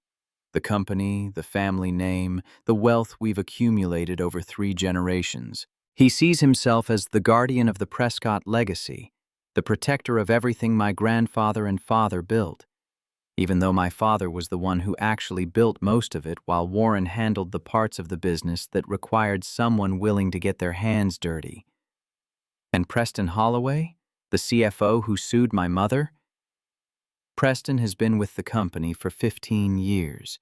The company, the family name, the wealth we've accumulated over 3 generations. He sees himself as the guardian of the Prescott legacy, the protector of everything my grandfather and father built, even though my father was the one who actually built most of it while Warren handled the parts of the business that required someone willing to get their hands dirty. And Preston Holloway, the CFO who sued my mother? Preston has been with the company for 15 years.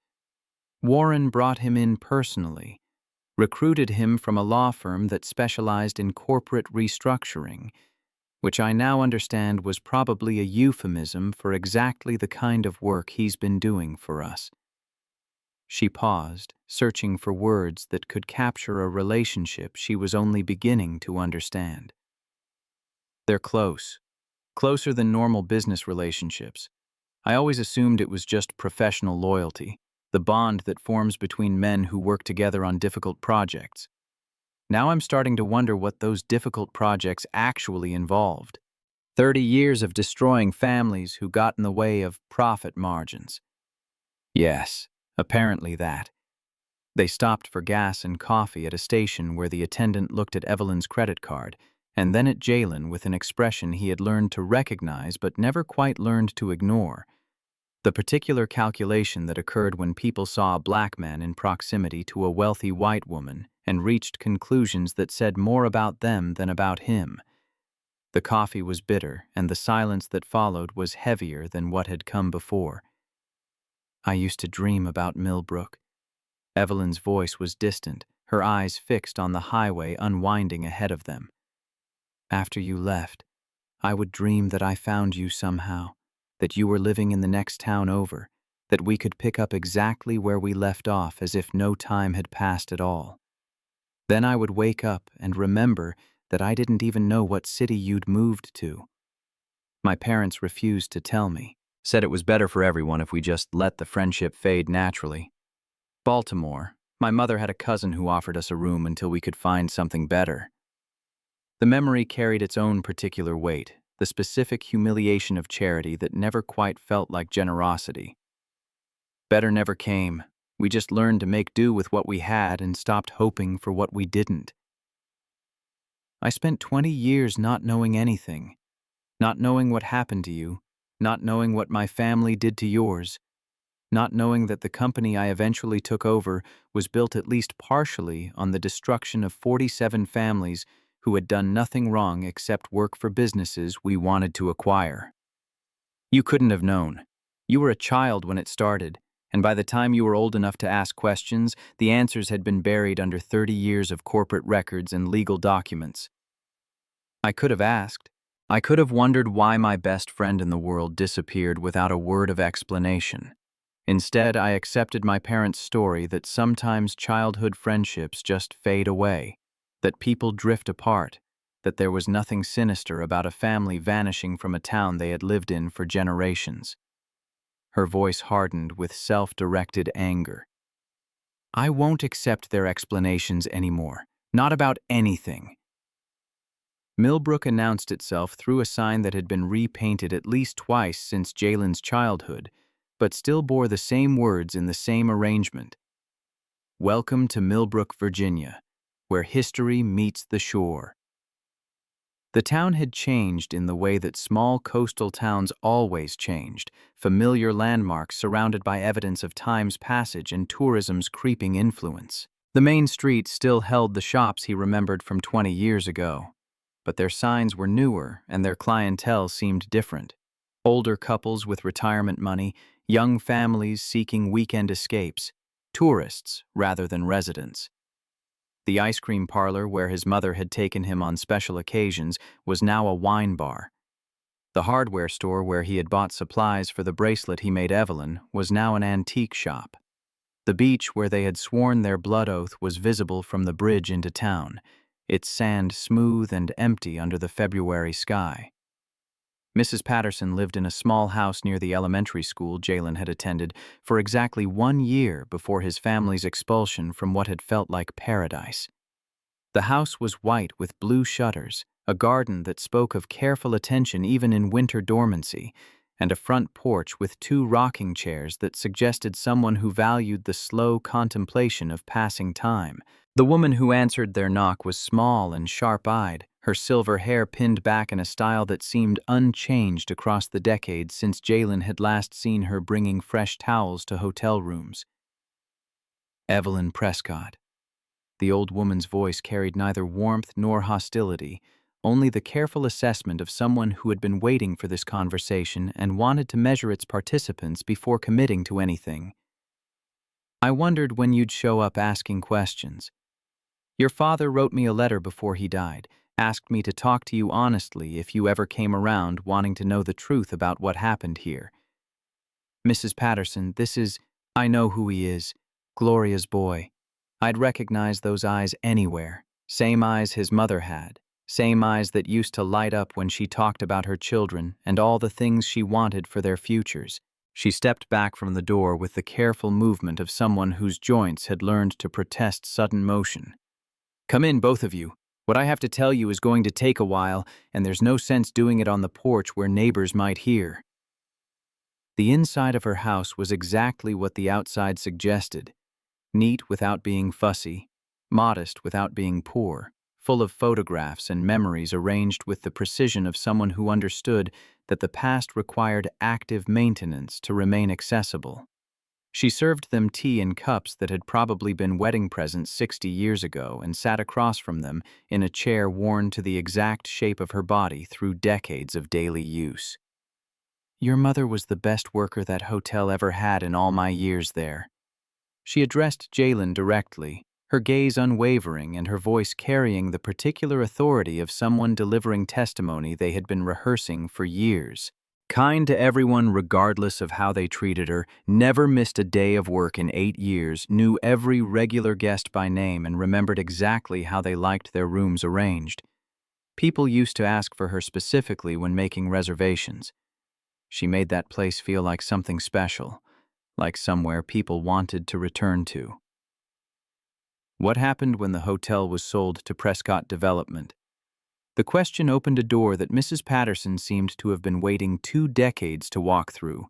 Warren brought him in personally, recruited him from a law firm that specialized in corporate restructuring, which I now understand was probably a euphemism for exactly the kind of work he's been doing for us. She paused, searching for words that could capture a relationship she was only beginning to understand. They're close, closer than normal business relationships. I always assumed it was just professional loyalty, the bond that forms between men who work together on difficult projects. Now I'm starting to wonder what those difficult projects actually involved. 30 years of destroying families who got in the way of profit margins. Yes, apparently that. They stopped for gas and coffee at a station where the attendant looked at Evelyn's credit card, and then at Jalen with an expression he had learned to recognize but never quite learned to ignore. The particular calculation that occurred when people saw a black man in proximity to a wealthy white woman and reached conclusions that said more about them than about him. The coffee was bitter, and the silence that followed was heavier than what had come before. I used to dream about Millbrook. Evelyn's voice was distant, her eyes fixed on the highway unwinding ahead of them. After you left, I would dream that I found you somehow, that you were living in the next town over, that we could pick up exactly where we left off as if no time had passed at all. Then I would wake up and remember that I didn't even know what city you'd moved to. My parents refused to tell me, said it was better for everyone if we just let the friendship fade naturally. Baltimore, my mother had a cousin who offered us a room until we could find something better. The memory carried its own particular weight, the specific humiliation of charity that never quite felt like generosity. Better never came. We just learned to make do with what we had and stopped hoping for what we didn't. I spent 20 years not knowing anything, not knowing what happened to you, not knowing what my family did to yours, not knowing that the company I eventually took over was built at least partially on the destruction of 47 families who had done nothing wrong except work for businesses we wanted to acquire. You couldn't have known. You were a child when it started, and by the time you were old enough to ask questions, the answers had been buried under 30 years of corporate records and legal documents. I could have asked. I could have wondered why my best friend in the world disappeared without a word of explanation. Instead, I accepted my parents' story that sometimes childhood friendships just fade away, that people drift apart, that there was nothing sinister about a family vanishing from a town they had lived in for generations. Her voice hardened with self-directed anger. I won't accept their explanations anymore, not about anything. Millbrook announced itself through a sign that had been repainted at least twice since Jalen's childhood, but still bore the same words in the same arrangement. Welcome to Millbrook, Virginia, where history meets the shore. The town had changed in the way that small coastal towns always changed, familiar landmarks surrounded by evidence of time's passage and tourism's creeping influence. The main street still held the shops he remembered from 20 years ago, but their signs were newer and their clientele seemed different. Older couples with retirement money, young families seeking weekend escapes, tourists rather than residents. The ice cream parlor where his mother had taken him on special occasions was now a wine bar. The hardware store where he had bought supplies for the bracelet he made Evelyn was now an antique shop. The beach where they had sworn their blood oath was visible from the bridge into town, its sand smooth and empty under the February sky. Mrs. Patterson lived in a small house near the elementary school Jalen had attended for exactly 1 year before his family's expulsion from what had felt like paradise. The house was white with blue shutters, a garden that spoke of careful attention even in winter dormancy, and a front porch with 2 rocking chairs that suggested someone who valued the slow contemplation of passing time. The woman who answered their knock was small and sharp-eyed, her silver hair pinned back in a style that seemed unchanged across the decades since Jalen had last seen her bringing fresh towels to hotel rooms. Evelyn Prescott. The old woman's voice carried neither warmth nor hostility, only the careful assessment of someone who had been waiting for this conversation and wanted to measure its participants before committing to anything. I wondered when you'd show up asking questions. Your father wrote me a letter before he died, asked me to talk to you honestly if you ever came around wanting to know the truth about what happened here. Mrs. Patterson, I know who he is, Gloria's boy. I'd recognize those eyes anywhere, same eyes his mother had, same eyes that used to light up when she talked about her children and all the things she wanted for their futures. She stepped back from the door with the careful movement of someone whose joints had learned to protest sudden motion. Come in, both of you. What I have to tell you is going to take a while, and there's no sense doing it on the porch where neighbors might hear. The inside of her house was exactly what the outside suggested. Neat without being fussy, modest without being poor, full of photographs and memories arranged with the precision of someone who understood that the past required active maintenance to remain accessible. She served them tea in cups that had probably been wedding presents 60 years ago and sat across from them in a chair worn to the exact shape of her body through decades of daily use. Your mother was the best worker that hotel ever had in all my years there. She addressed Jalen directly, her gaze unwavering and her voice carrying the particular authority of someone delivering testimony they had been rehearsing for years. Kind to everyone regardless of how they treated her, never missed a day of work in 8 years, knew every regular guest by name and remembered exactly how they liked their rooms arranged. People used to ask for her specifically when making reservations. She made that place feel like something special, like somewhere people wanted to return to. What happened when the hotel was sold to Prescott Development? The question opened a door that Mrs. Patterson seemed to have been waiting 2 decades to walk through.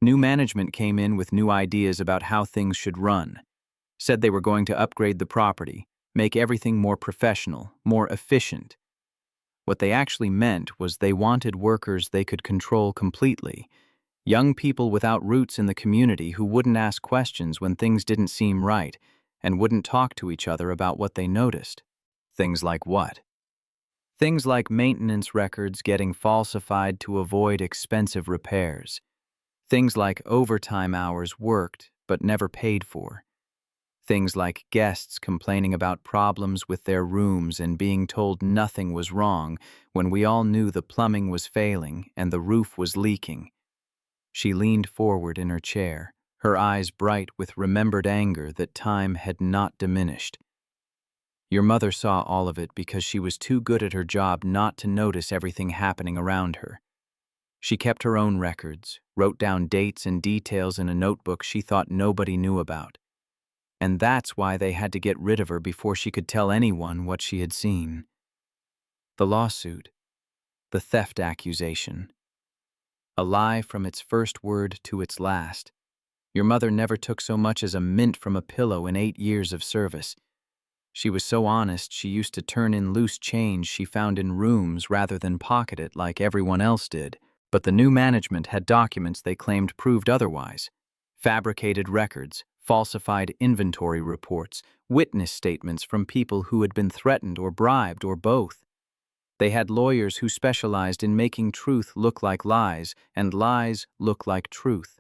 New management came in with new ideas about how things should run, said they were going to upgrade the property, make everything more professional, more efficient. What they actually meant was they wanted workers they could control completely, young people without roots in the community who wouldn't ask questions when things didn't seem right and wouldn't talk to each other about what they noticed. Things like what? Things like maintenance records getting falsified to avoid expensive repairs. Things like overtime hours worked but never paid for. Things like guests complaining about problems with their rooms and being told nothing was wrong when we all knew the plumbing was failing and the roof was leaking. She leaned forward in her chair, her eyes bright with remembered anger that time had not diminished. Your mother saw all of it because she was too good at her job not to notice everything happening around her. She kept her own records, wrote down dates and details in a notebook she thought nobody knew about. And that's why they had to get rid of her before she could tell anyone what she had seen. The lawsuit, the theft accusation. A lie from its first word to its last. Your mother never took so much as a mint from a pillow in 8 years of service. She was so honest she used to turn in loose change she found in rooms rather than pocket it like everyone else did. But the new management had documents they claimed proved otherwise. Fabricated records, falsified inventory reports, witness statements from people who had been threatened or bribed or both. They had lawyers who specialized in making truth look like lies and lies look like truth.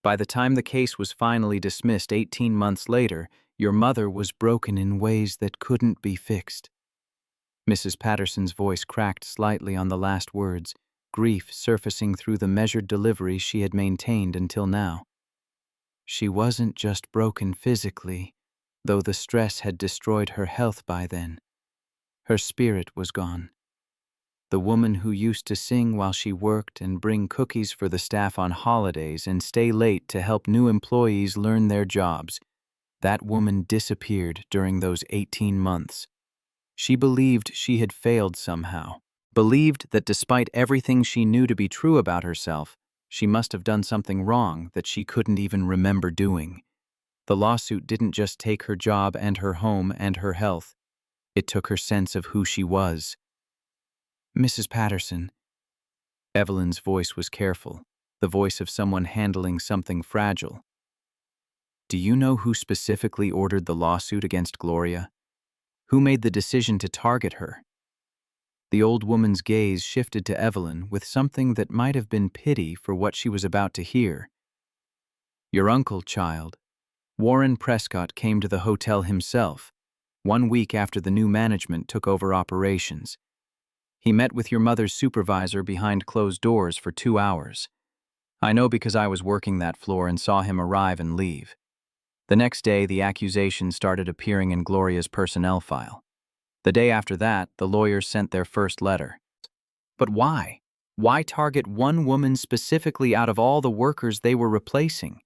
By the time the case was finally dismissed 18 months later, your mother was broken in ways that couldn't be fixed. Mrs. Patterson's voice cracked slightly on the last words, grief surfacing through the measured delivery she had maintained until now. She wasn't just broken physically, though the stress had destroyed her health by then. Her spirit was gone. The woman who used to sing while she worked and bring cookies for the staff on holidays and stay late to help new employees learn their jobs, that woman disappeared during those 18 months. She believed she had failed somehow, believed that despite everything she knew to be true about herself, she must have done something wrong that she couldn't even remember doing. The lawsuit didn't just take her job and her home and her health. It took her sense of who she was. "Mrs. Patterson." Evelyn's voice was careful, the voice of someone handling something fragile. "Do you know who specifically ordered the lawsuit against Gloria? Who made the decision to target her?" The old woman's gaze shifted to Evelyn with something that might have been pity for what she was about to hear. "Your uncle, child. Warren Prescott came to the hotel himself, 1 week after the new management took over operations. He met with your mother's supervisor behind closed doors for 2 hours. I know because I was working that floor and saw him arrive and leave. The next day, the accusations started appearing in Gloria's personnel file. The day after that, the lawyers sent their first letter. But why? Why target one woman specifically out of all the workers they were replacing?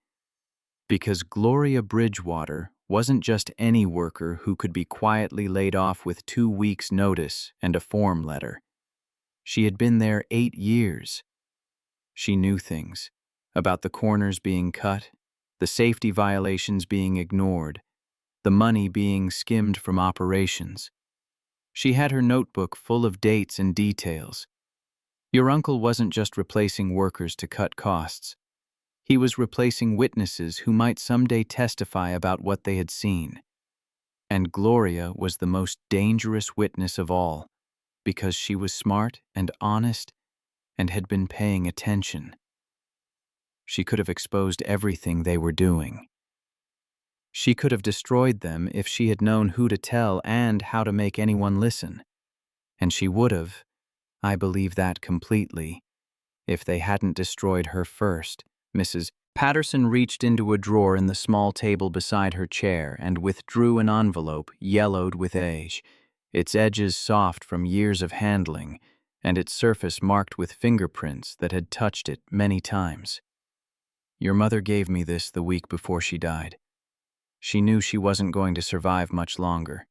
Because Gloria Bridgewater wasn't just any worker who could be quietly laid off with 2 weeks' notice and a form letter. She had been there 8 years. She knew things about the corners being cut, the safety violations being ignored, the money being skimmed from operations. She had her notebook full of dates and details. Your uncle wasn't just replacing workers to cut costs. He was replacing witnesses who might someday testify about what they had seen. And Gloria was the most dangerous witness of all, because she was smart and honest and had been paying attention. She could have exposed everything they were doing. She could have destroyed them if she had known who to tell and how to make anyone listen. And she would have, I believe that completely, if they hadn't destroyed her first. Mrs. Patterson reached into a drawer in the small table beside her chair and withdrew an envelope yellowed with age, its edges soft from years of handling, and its surface marked with fingerprints that had touched it many times. "Your mother gave me this the week before she died. She knew she wasn't going to survive much longer.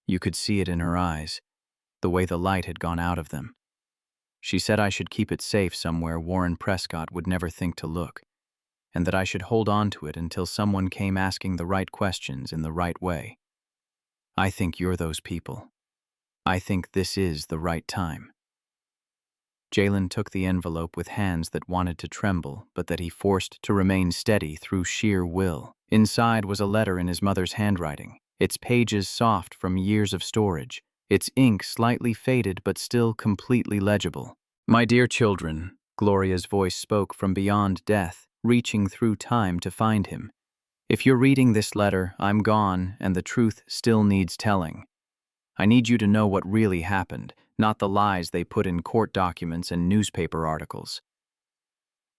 You could see it in her eyes, the way the light had gone out of them. She said I should keep it safe somewhere Warren Prescott would never think to look, and that I should hold on to it until someone came asking the right questions in the right way. I think you're those people. I think this is the right time." Jalen took the envelope with hands that wanted to tremble, but that he forced to remain steady through sheer will. Inside was a letter in his mother's handwriting, its pages soft from years of storage, its ink slightly faded but still completely legible. "My dear children," Gloria's voice spoke from beyond death, reaching through time to find him. "If you're reading this letter, I'm gone, and the truth still needs telling. I need you to know what really happened, not the lies they put in court documents and newspaper articles.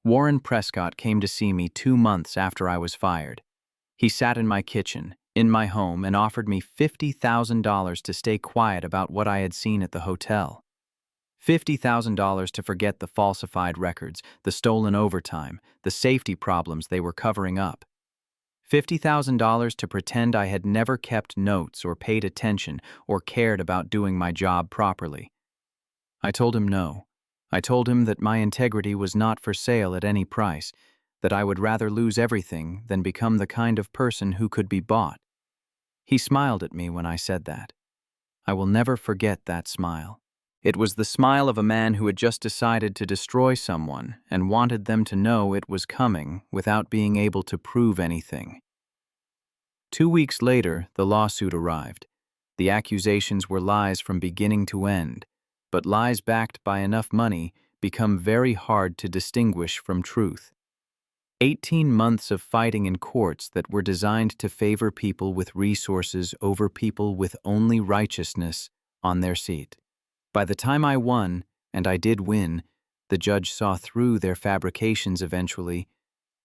Warren Prescott came to see me 2 months after I was fired. He sat in my kitchen, in my home, and offered me $50,000 to stay quiet about what I had seen at the hotel. $50,000 to forget the falsified records, the stolen overtime, the safety problems they were covering up. $50,000 to pretend I had never kept notes or paid attention or cared about doing my job properly. I told him no. I told him that my integrity was not for sale at any price, that I would rather lose everything than become the kind of person who could be bought. He smiled at me when I said that. I will never forget that smile. It was the smile of a man who had just decided to destroy someone and wanted them to know it was coming without being able to prove anything. 2 weeks later, the lawsuit arrived. The accusations were lies from beginning to end, but lies backed by enough money become very hard to distinguish from truth. 18 months of fighting in courts that were designed to favor people with resources over people with only righteousness on their seat. By the time I won, and I did win, the judge saw through their fabrications eventually.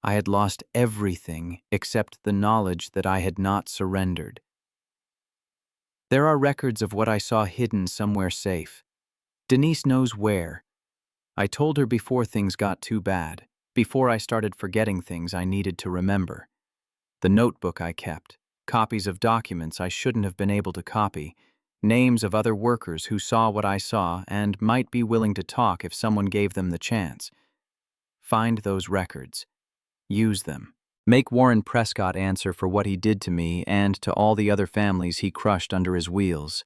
I had lost everything except the knowledge that I had not surrendered. There are records of what I saw hidden somewhere safe. Denise knows where. I told her before things got too bad, before I started forgetting things I needed to remember. The notebook I kept, copies of documents I shouldn't have been able to copy, names of other workers who saw what I saw and might be willing to talk if someone gave them the chance. Find those records. Use them. Make Warren Prescott answer for what he did to me and to all the other families he crushed under his wheels.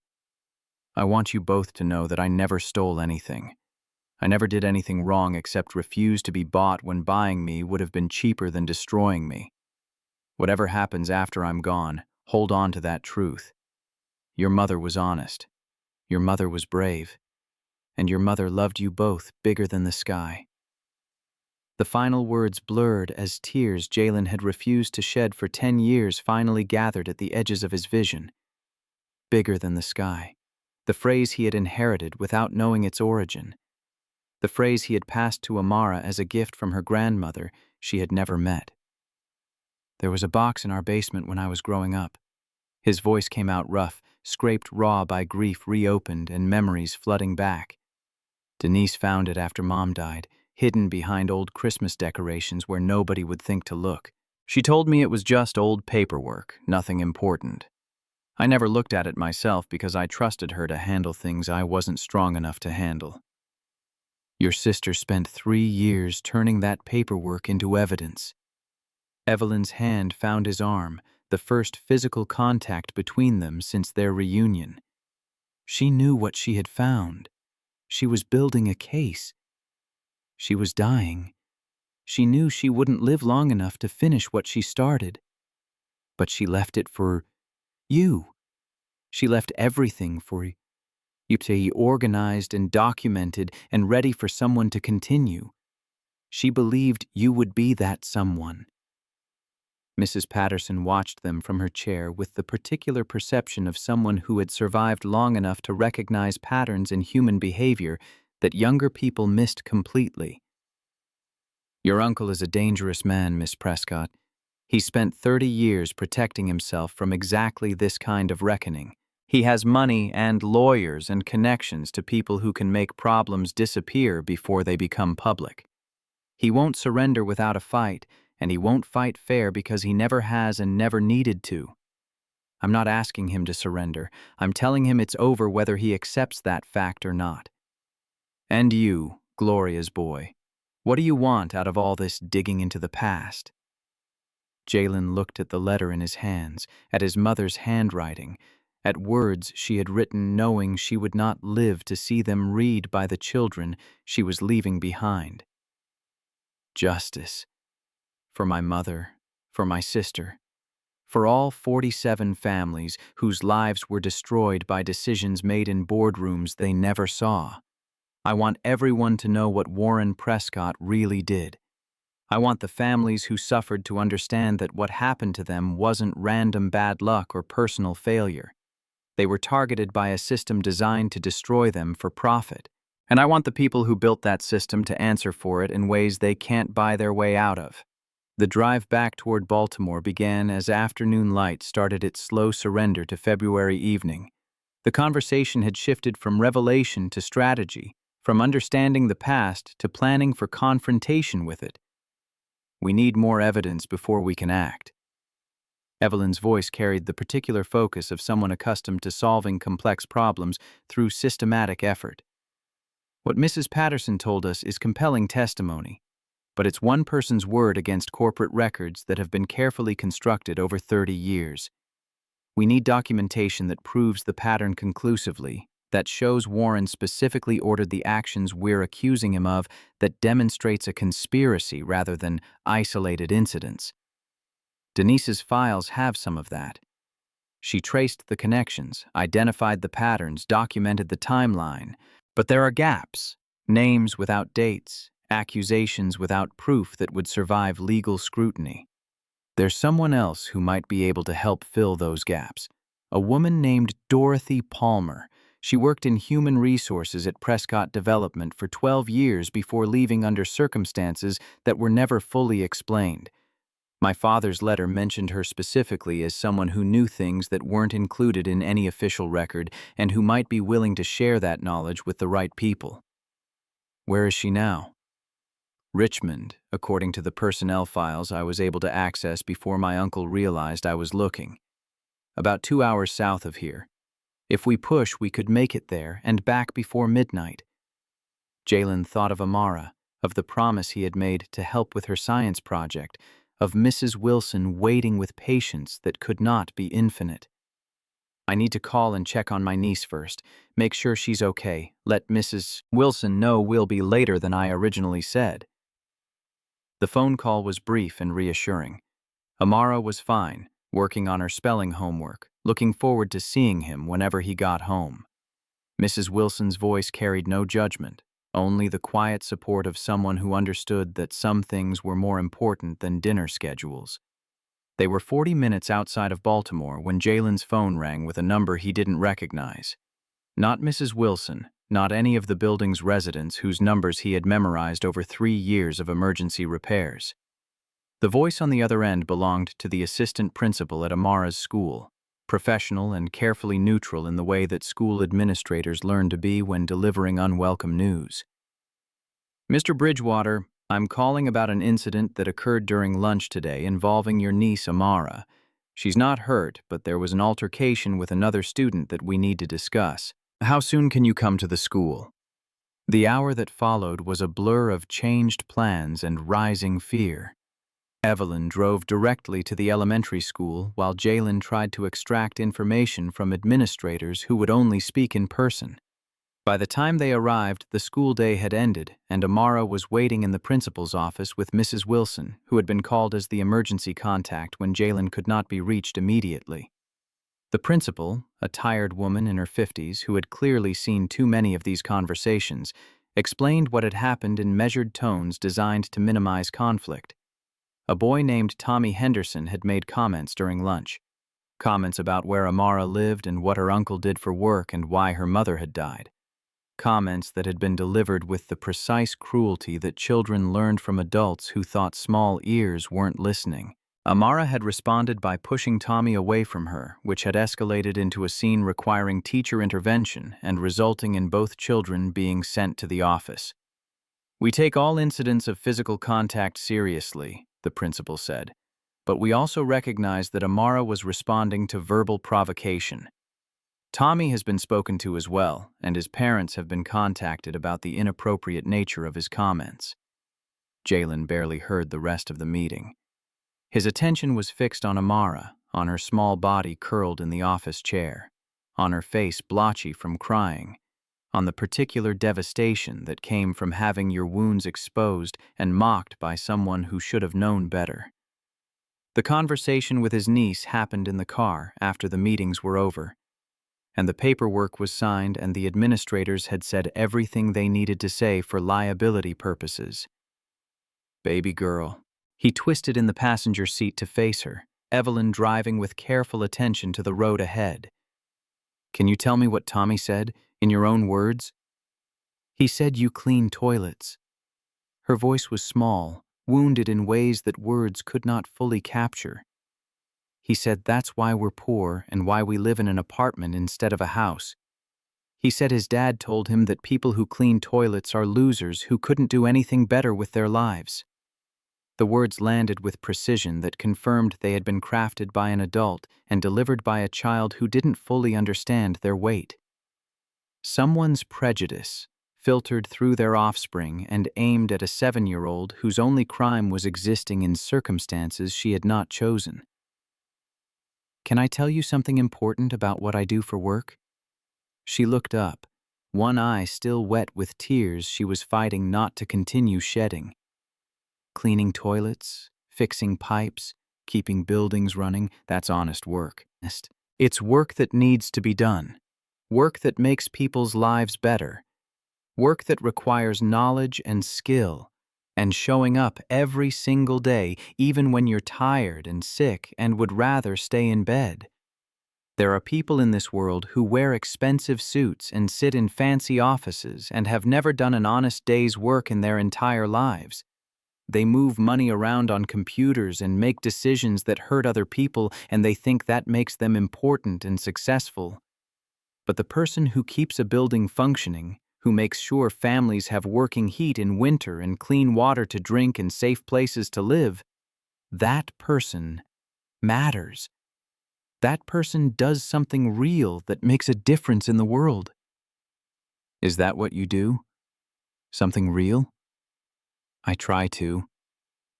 I want you both to know that I never stole anything. I never did anything wrong except refuse to be bought when buying me would have been cheaper than destroying me. Whatever happens after I'm gone, hold on to that truth. Your mother was honest. Your mother was brave. And your mother loved you both bigger than the sky. The final words blurred as tears Jalen had refused to shed for 10 years finally gathered at the edges of his vision. Bigger than the sky. The phrase he had inherited without knowing its origin. The phrase he had passed to Amara as a gift from her grandmother she had never met. There was a box in our basement when I was growing up. His voice came out rough, scraped raw by grief reopened and memories flooding back. Denise found it after Mom died, hidden behind old Christmas decorations where nobody would think to look. She told me it was just old paperwork, nothing important. I never looked at it myself because I trusted her to handle things I wasn't strong enough to handle. Your sister spent 3 years turning that paperwork into evidence. Evelyn's hand found his arm, the first physical contact between them since their reunion. She knew what she had found. She was building a case. She was dying. She knew she wouldn't live long enough to finish what she started. But she left it for you. She left everything for you to be organized and documented and ready for someone to continue. She believed you would be that someone. Mrs. Patterson watched them from her chair with the particular perception of someone who had survived long enough to recognize patterns in human behavior that younger people missed completely. Your uncle is a dangerous man, Miss Prescott. He spent 30 years protecting himself from exactly this kind of reckoning. He has money and lawyers and connections to people who can make problems disappear before they become public. He won't surrender without a fight, and he won't fight fair because he never has and never needed to. I'm not asking him to surrender. I'm telling him it's over whether he accepts that fact or not. And you, Gloria's boy, what do you want out of all this digging into the past? Jalen looked at the letter in his hands, at his mother's handwriting, at words she had written knowing she would not live to see them read by the children she was leaving behind. Justice. For my mother, for my sister, for all 47 families whose lives were destroyed by decisions made in boardrooms they never saw. I want everyone to know what Warren Prescott really did. I want the families who suffered to understand that what happened to them wasn't random bad luck or personal failure. They were targeted by a system designed to destroy them for profit. And I want the people who built that system to answer for it in ways they can't buy their way out of. The drive back toward Baltimore began as afternoon light started its slow surrender to February evening. The conversation had shifted from revelation to strategy, from understanding the past to planning for confrontation with it. We need more evidence before we can act. Evelyn's voice carried the particular focus of someone accustomed to solving complex problems through systematic effort. What Mrs. Patterson told us is compelling testimony, but it's one person's word against corporate records that have been carefully constructed over 30 years. We need documentation that proves the pattern conclusively, that shows Warren specifically ordered the actions we're accusing him of, that demonstrates a conspiracy rather than isolated incidents. Denise's files have some of that. She traced the connections, identified the patterns, documented the timeline, but there are gaps, names without dates, accusations without proof that would survive legal scrutiny. There's someone else who might be able to help fill those gaps. A woman named Dorothy Palmer. She worked in human resources at Prescott Development for 12 years before leaving under circumstances that were never fully explained. My father's letter mentioned her specifically as someone who knew things that weren't included in any official record and who might be willing to share that knowledge with the right people. Where is she now? Richmond, according to the personnel files I was able to access before my uncle realized I was looking. About 2 hours south of here. If we push, we could make it there and back before midnight. Jalen thought of Amara, of the promise he had made to help with her science project, of Mrs. Wilson waiting with patience that could not be infinite. I need to call and check on my niece first, make sure she's okay, let Mrs. Wilson know we'll be later than I originally said. The phone call was brief and reassuring. Amara was fine, working on her spelling homework, looking forward to seeing him whenever he got home. Mrs. Wilson's voice carried no judgment, only the quiet support of someone who understood that some things were more important than dinner schedules. They were 40 minutes outside of Baltimore when Jalen's phone rang with a number he didn't recognize. Not Mrs. Wilson, not any of the building's residents whose numbers he had memorized over 3 years of emergency repairs. The voice on the other end belonged to the assistant principal at Amara's school, professional and carefully neutral in the way that school administrators learn to be when delivering unwelcome news. Mr. Bridgewater, I'm calling about an incident that occurred during lunch today involving your niece Amara. She's not hurt, but there was an altercation with another student that we need to discuss. How soon can you come to the school? The hour that followed was a blur of changed plans and rising fear. Evelyn drove directly to the elementary school while Jalen tried to extract information from administrators who would only speak in person. By the time they arrived, the school day had ended, and Amara was waiting in the principal's office with Mrs. Wilson, who had been called as the emergency contact when Jalen could not be reached immediately. The principal, a tired woman in her 50s who had clearly seen too many of these conversations, explained what had happened in measured tones designed to minimize conflict. A boy named Tommy Henderson had made comments during lunch. Comments about where Amara lived and what her uncle did for work and why her mother had died. Comments that had been delivered with the precise cruelty that children learned from adults who thought small ears weren't listening. Amara had responded by pushing Tommy away from her, which had escalated into a scene requiring teacher intervention and resulting in both children being sent to the office. We take all incidents of physical contact seriously, the principal said, but we also recognize that Amara was responding to verbal provocation. Tommy has been spoken to as well, and his parents have been contacted about the inappropriate nature of his comments. Jalen barely heard the rest of the meeting. His attention was fixed on Amara, on her small body curled in the office chair, on her face blotchy from crying, on the particular devastation that came from having your wounds exposed and mocked by someone who should have known better. The conversation with his niece happened in the car after the meetings were over, and the paperwork was signed and the administrators had said everything they needed to say for liability purposes. Baby girl. He twisted in the passenger seat to face her, Evelyn driving with careful attention to the road ahead. Can you tell me what Tommy said, in your own words? He said you clean toilets. Her voice was small, wounded in ways that words could not fully capture. He said that's why we're poor and why we live in an apartment instead of a house. He said his dad told him that people who clean toilets are losers who couldn't do anything better with their lives. The words landed with precision that confirmed they had been crafted by an adult and delivered by a child who didn't fully understand their weight. Someone's prejudice, filtered through their offspring and aimed at a 7-year-old whose only crime was existing in circumstances she had not chosen. Can I tell you something important about what I do for work? She looked up, one eye still wet with tears she was fighting not to continue shedding. Cleaning toilets, fixing pipes, keeping buildings running, that's honest work. It's work that needs to be done. Work that makes people's lives better. Work that requires knowledge and skill, and showing up every single day, even when you're tired and sick and would rather stay in bed. There are people in this world who wear expensive suits and sit in fancy offices and have never done an honest day's work in their entire lives. They move money around on computers and make decisions that hurt other people, and they think that makes them important and successful. But the person who keeps a building functioning, who makes sure families have working heat in winter and clean water to drink and safe places to live, that person matters. That person does something real that makes a difference in the world. Is that what you do? Something real? I try to.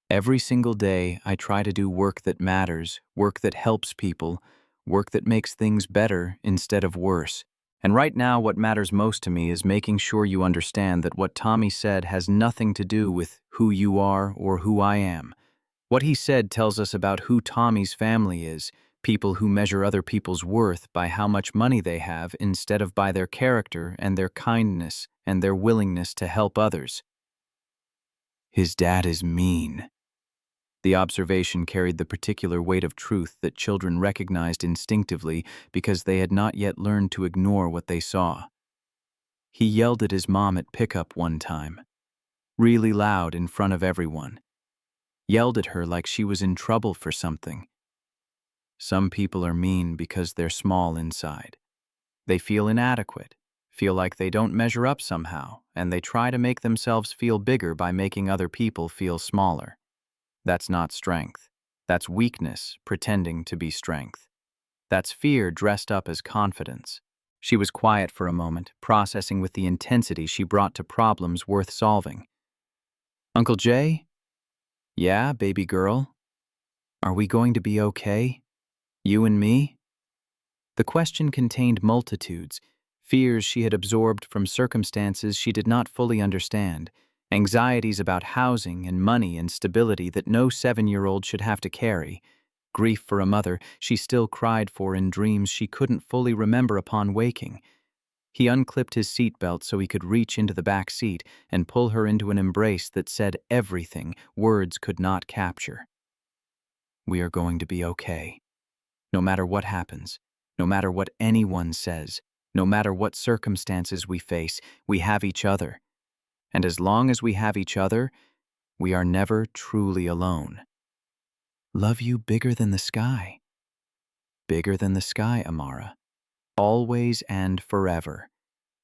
Every single day, I try to do work that matters, work that helps people, work that makes things better instead of worse. And right now, what matters most to me is making sure you understand that what Tommy said has nothing to do with who you are or who I am. What he said tells us about who Tommy's family is, people who measure other people's worth by how much money they have instead of by their character and their kindness and their willingness to help others. His dad is mean. The observation carried the particular weight of truth that children recognized instinctively because they had not yet learned to ignore what they saw. He yelled at his mom at pickup one time, really loud in front of everyone. Yelled at her like she was in trouble for something. Some people are mean because they're small inside. They feel inadequate, feel like they don't measure up somehow, and they try to make themselves feel bigger by making other people feel smaller. That's not strength. That's weakness pretending to be strength. That's fear dressed up as confidence. She was quiet for a moment, processing with the intensity she brought to problems worth solving. Uncle Jay? Yeah, baby girl? Are we going to be okay? You and me? The question contained multitudes, fears she had absorbed from circumstances she did not fully understand, anxieties about housing and money and stability that no 7-year-old should have to carry, grief for a mother she still cried for in dreams she couldn't fully remember upon waking. He unclipped his seatbelt so he could reach into the back seat and pull her into an embrace that said everything words could not capture. We are going to be okay. No matter what happens, no matter what anyone says, no matter what circumstances we face, we have each other. And as long as we have each other, we are never truly alone. Love you bigger than the sky. Bigger than the sky, Amara. Always and forever.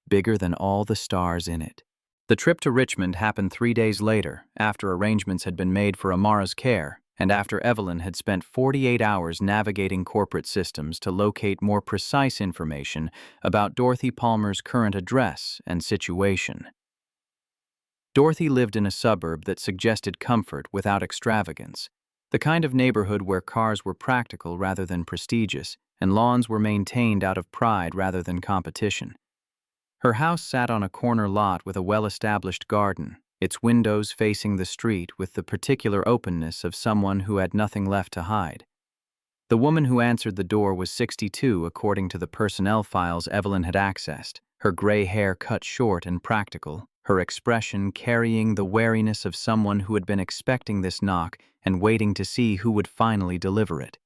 Bigger than all the stars in it. The trip to Richmond happened 3 days later, after arrangements had been made for Amara's care, and after Evelyn had spent 48 hours navigating corporate systems to locate more precise information about Dorothy Palmer's current address and situation. Dorothy lived in a suburb that suggested comfort without extravagance, the kind of neighborhood where cars were practical rather than prestigious, and lawns were maintained out of pride rather than competition. Her house sat on a corner lot with a well-established garden, its windows facing the street with the particular openness of someone who had nothing left to hide. The woman who answered the door was 62 according to the personnel files Evelyn had accessed, her gray hair cut short and practical, her expression carrying the wariness of someone who had been expecting this knock and waiting to see who would finally deliver it.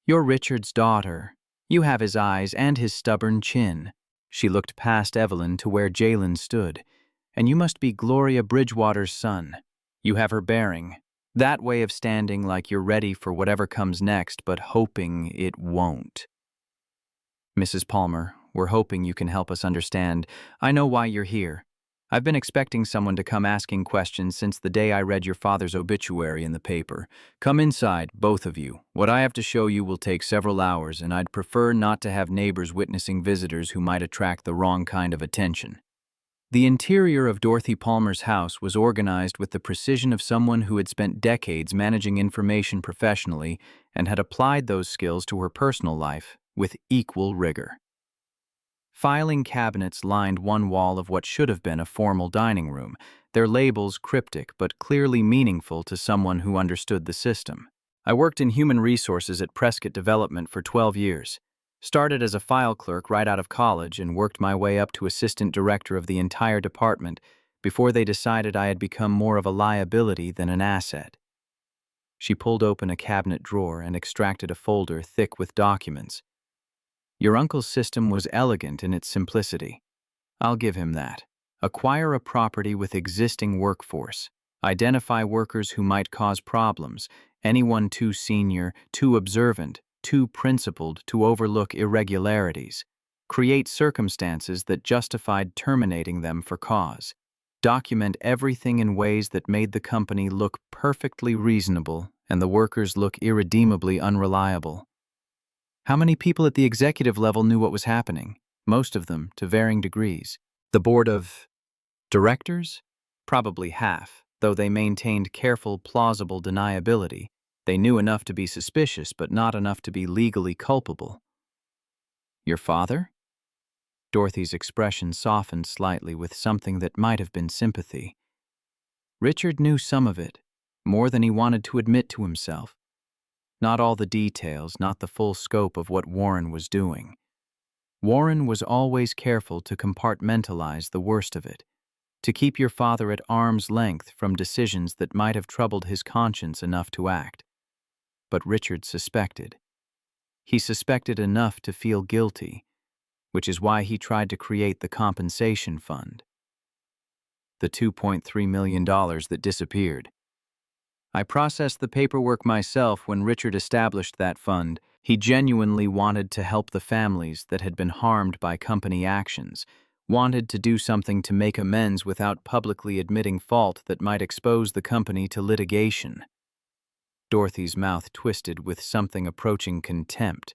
You're Richard's daughter. You have his eyes and his stubborn chin. She looked past Evelyn to where Jalen stood. And you must be Gloria Bridgewater's son. You have her bearing. That way of standing like you're ready for whatever comes next, but hoping it won't. Mrs. Palmer, we're hoping you can help us understand. I know why you're here. I've been expecting someone to come asking questions since the day I read your father's obituary in the paper. Come inside, both of you. What I have to show you will take several hours, and I'd prefer not to have neighbors witnessing visitors who might attract the wrong kind of attention. The interior of Dorothy Palmer's house was organized with the precision of someone who had spent decades managing information professionally and had applied those skills to her personal life with equal rigor. Filing cabinets lined one wall of what should have been a formal dining room, their labels cryptic but clearly meaningful to someone who understood the system. I worked in human resources at Prescott Development for 12 years. Started as a file clerk right out of college and worked my way up to assistant director of the entire department before they decided I had become more of a liability than an asset. She pulled open a cabinet drawer and extracted a folder thick with documents. Your uncle's system was elegant in its simplicity. I'll give him that. Acquire a property with existing workforce. Identify workers who might cause problems, anyone too senior, too observant, too principled to overlook irregularities. Create circumstances that justified terminating them for cause. Document everything in ways that made the company look perfectly reasonable and the workers look irredeemably unreliable. How many people at the executive level knew what was happening? Most of them, to varying degrees. The board of directors? Probably half, though they maintained careful, plausible deniability. They knew enough to be suspicious, but not enough to be legally culpable. Your father? Dorothy's expression softened slightly with something that might have been sympathy. Richard knew some of it, more than he wanted to admit to himself. Not all the details, not the full scope of what Warren was doing. Warren was always careful to compartmentalize the worst of it, to keep your father at arm's length from decisions that might have troubled his conscience enough to act. But Richard suspected. He suspected enough to feel guilty, which is why he tried to create the compensation fund. The $2.3 million that disappeared. I processed the paperwork myself when Richard established that fund. He genuinely wanted to help the families that had been harmed by company actions, wanted to do something to make amends without publicly admitting fault that might expose the company to litigation. Dorothy's mouth twisted with something approaching contempt.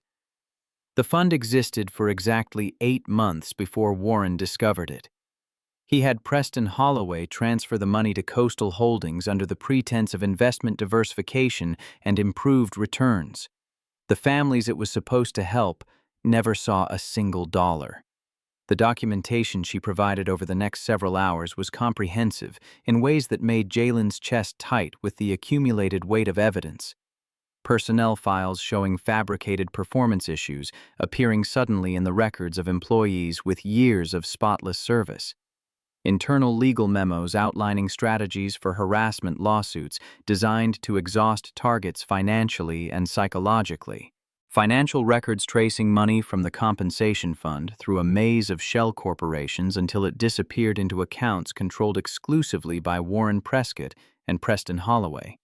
The fund existed for exactly 8 months before Warren discovered it. He had Preston Holloway transfer the money to Coastal Holdings under the pretense of investment diversification and improved returns. The families it was supposed to help never saw a single dollar. The documentation she provided over the next several hours was comprehensive in ways that made Jalen's chest tight with the accumulated weight of evidence. Personnel files showing fabricated performance issues appearing suddenly in the records of employees with years of spotless service. Internal legal memos outlining strategies for harassment lawsuits designed to exhaust targets financially and psychologically. Financial records tracing money from the compensation fund through a maze of shell corporations until it disappeared into accounts controlled exclusively by Warren Prescott and Preston Holloway.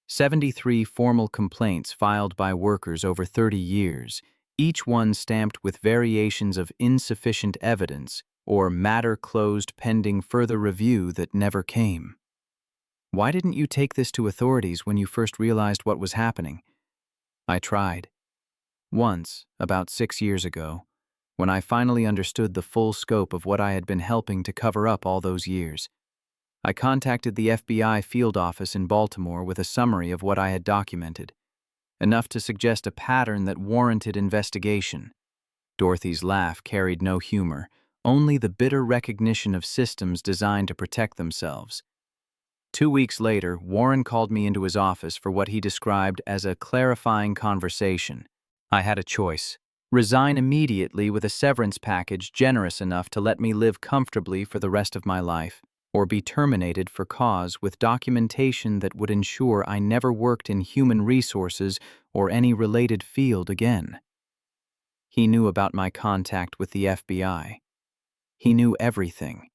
73 formal complaints filed by workers over 30 years, each one stamped with variations of insufficient evidence or matter closed pending further review that never came. Why didn't you take this to authorities when you first realized what was happening? I tried. Once, about 6 years ago, when I finally understood the full scope of what I had been helping to cover up all those years. I contacted the FBI field office in Baltimore with a summary of what I had documented, enough to suggest a pattern that warranted investigation. Dorothy's laugh carried no humor, only the bitter recognition of systems designed to protect themselves. 2 weeks later, Warren called me into his office for what he described as a clarifying conversation. I had a choice: resign immediately with a severance package generous enough to let me live comfortably for the rest of my life, or be terminated for cause with documentation that would ensure I never worked in human resources or any related field again. He knew about my contact with the FBI. He knew everything.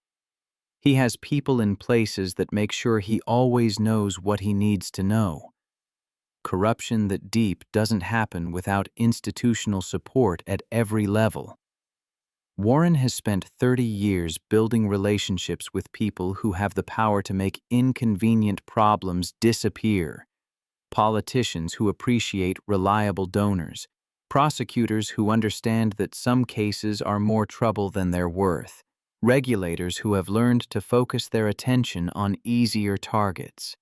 He has people in places that make sure he always knows what he needs to know. Corruption that deep doesn't happen without institutional support at every level. Warren has spent 30 years building relationships with people who have the power to make inconvenient problems disappear. Politicians who appreciate reliable donors. Prosecutors who understand that some cases are more trouble than they're worth. Regulators who have learned to focus their attention on easier targets.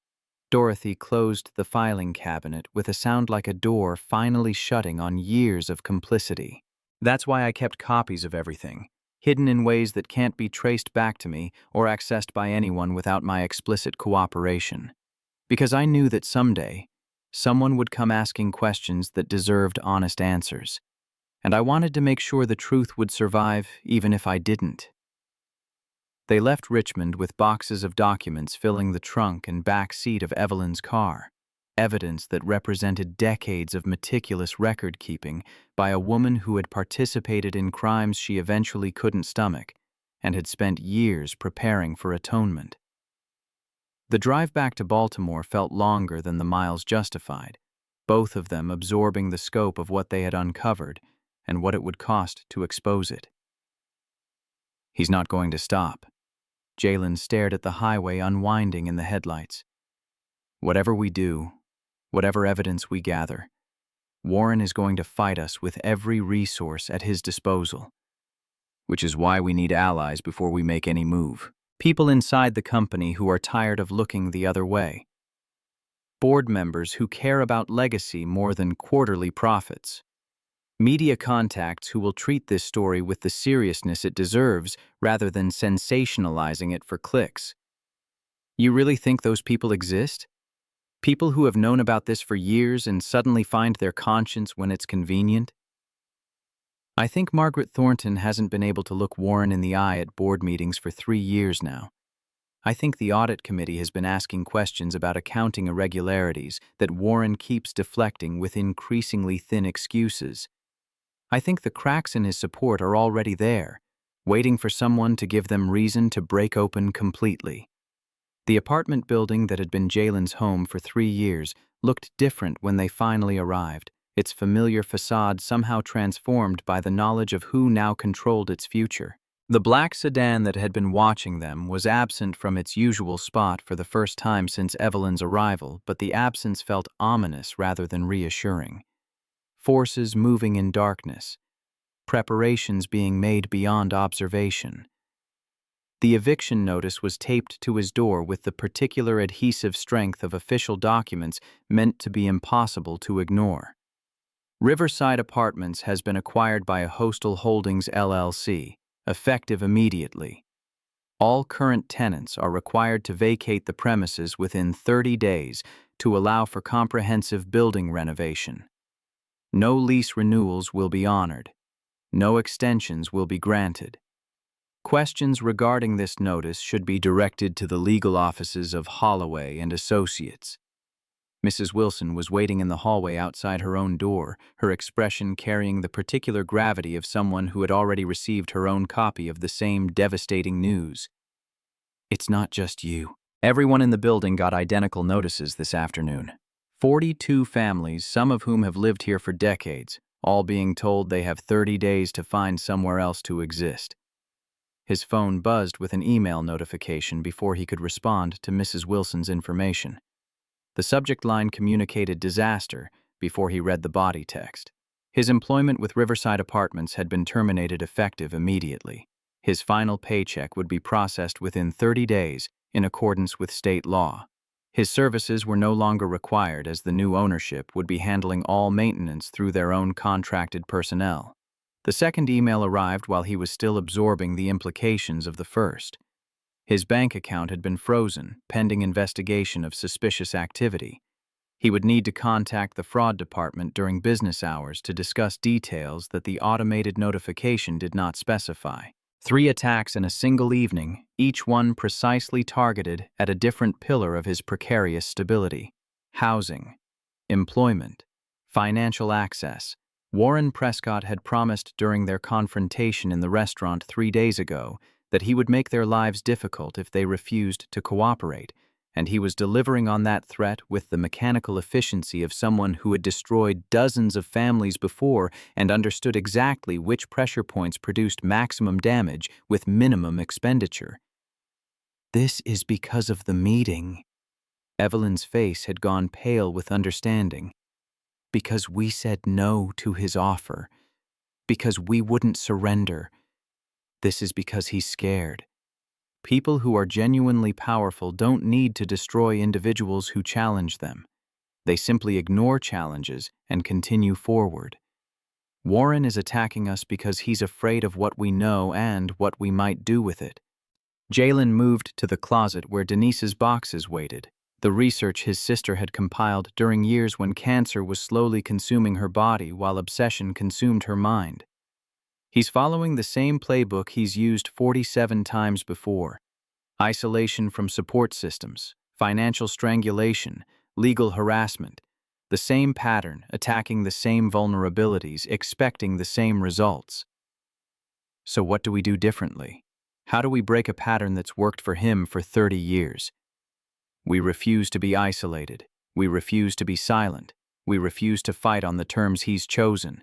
Dorothy closed the filing cabinet with a sound like a door finally shutting on years of complicity. That's why I kept copies of everything, hidden in ways that can't be traced back to me or accessed by anyone without my explicit cooperation. Because I knew that someday, someone would come asking questions that deserved honest answers. And I wanted to make sure the truth would survive even if I didn't. They left Richmond with boxes of documents filling the trunk and back seat of Evelyn's car, evidence that represented decades of meticulous record-keeping by a woman who had participated in crimes she eventually couldn't stomach and had spent years preparing for atonement. The drive back to Baltimore felt longer than the miles justified, both of them absorbing the scope of what they had uncovered and what it would cost to expose it. He's not going to stop. Jalen stared at the highway unwinding in the headlights. Whatever we do, whatever evidence we gather, Warren is going to fight us with every resource at his disposal. Which is why we need allies before we make any move. People inside the company who are tired of looking the other way. Board members who care about legacy more than quarterly profits. Media contacts who will treat this story with the seriousness it deserves rather than sensationalizing it for clicks. You really think those people exist? People who have known about this for years and suddenly find their conscience when it's convenient? I think Margaret Thornton hasn't been able to look Warren in the eye at board meetings for 3 years now. I think the audit committee has been asking questions about accounting irregularities that Warren keeps deflecting with increasingly thin excuses. I think the cracks in his support are already there, waiting for someone to give them reason to break open completely. The apartment building that had been Jalen's home for 3 years looked different when they finally arrived, its familiar facade somehow transformed by the knowledge of who now controlled its future. The black sedan that had been watching them was absent from its usual spot for the first time since Evelyn's arrival, but the absence felt ominous rather than reassuring. Forces moving in darkness, preparations being made beyond observation. The eviction notice was taped to his door with the particular adhesive strength of official documents meant to be impossible to ignore. Riverside Apartments has been acquired by a Hostel Holdings LLC, effective immediately. All current tenants are required to vacate the premises within 30 days to allow for comprehensive building renovation. No lease renewals will be honored. No extensions will be granted. Questions regarding this notice should be directed to the legal offices of Holloway and Associates. Mrs. Wilson was waiting in the hallway outside her own door, her expression carrying the particular gravity of someone who had already received her own copy of the same devastating news. It's not just you. Everyone in the building got identical notices this afternoon. 42 families, some of whom have lived here for decades, all being told they have 30 days to find somewhere else to exist. His phone buzzed with an email notification before he could respond to Mrs. Wilson's information. The subject line communicated disaster before he read the body text. His employment with Riverside Apartments had been terminated effective immediately. His final paycheck would be processed within 30 days in accordance with state law. His services were no longer required as the new ownership would be handling all maintenance through their own contracted personnel. The second email arrived while he was still absorbing the implications of the first. His bank account had been frozen, pending investigation of suspicious activity. He would need to contact the fraud department during business hours to discuss details that the automated notification did not specify. 3 attacks in a single evening, each one precisely targeted at a different pillar of his precarious stability: housing, employment, financial access. Warren Prescott had promised during their confrontation in the restaurant 3 days ago that he would make their lives difficult if they refused to cooperate, and he was delivering on that threat with the mechanical efficiency of someone who had destroyed dozens of families before and understood exactly which pressure points produced maximum damage with minimum expenditure. This is because of the meeting. Evelyn's face had gone pale with understanding. Because we said no to his offer. Because we wouldn't surrender. This is because he's scared. People who are genuinely powerful don't need to destroy individuals who challenge them. They simply ignore challenges and continue forward. Warren is attacking us because he's afraid of what we know and what we might do with it. Jalen moved to the closet where Denise's boxes waited, the research his sister had compiled during years when cancer was slowly consuming her body while obsession consumed her mind. He's following the same playbook he's used 47 times before: isolation from support systems, financial strangulation, legal harassment. The same pattern, attacking the same vulnerabilities, expecting the same results. So what do we do differently? How do we break a pattern that's worked for him for 30 years? We refuse to be isolated. We refuse to be silent. We refuse to fight on the terms he's chosen.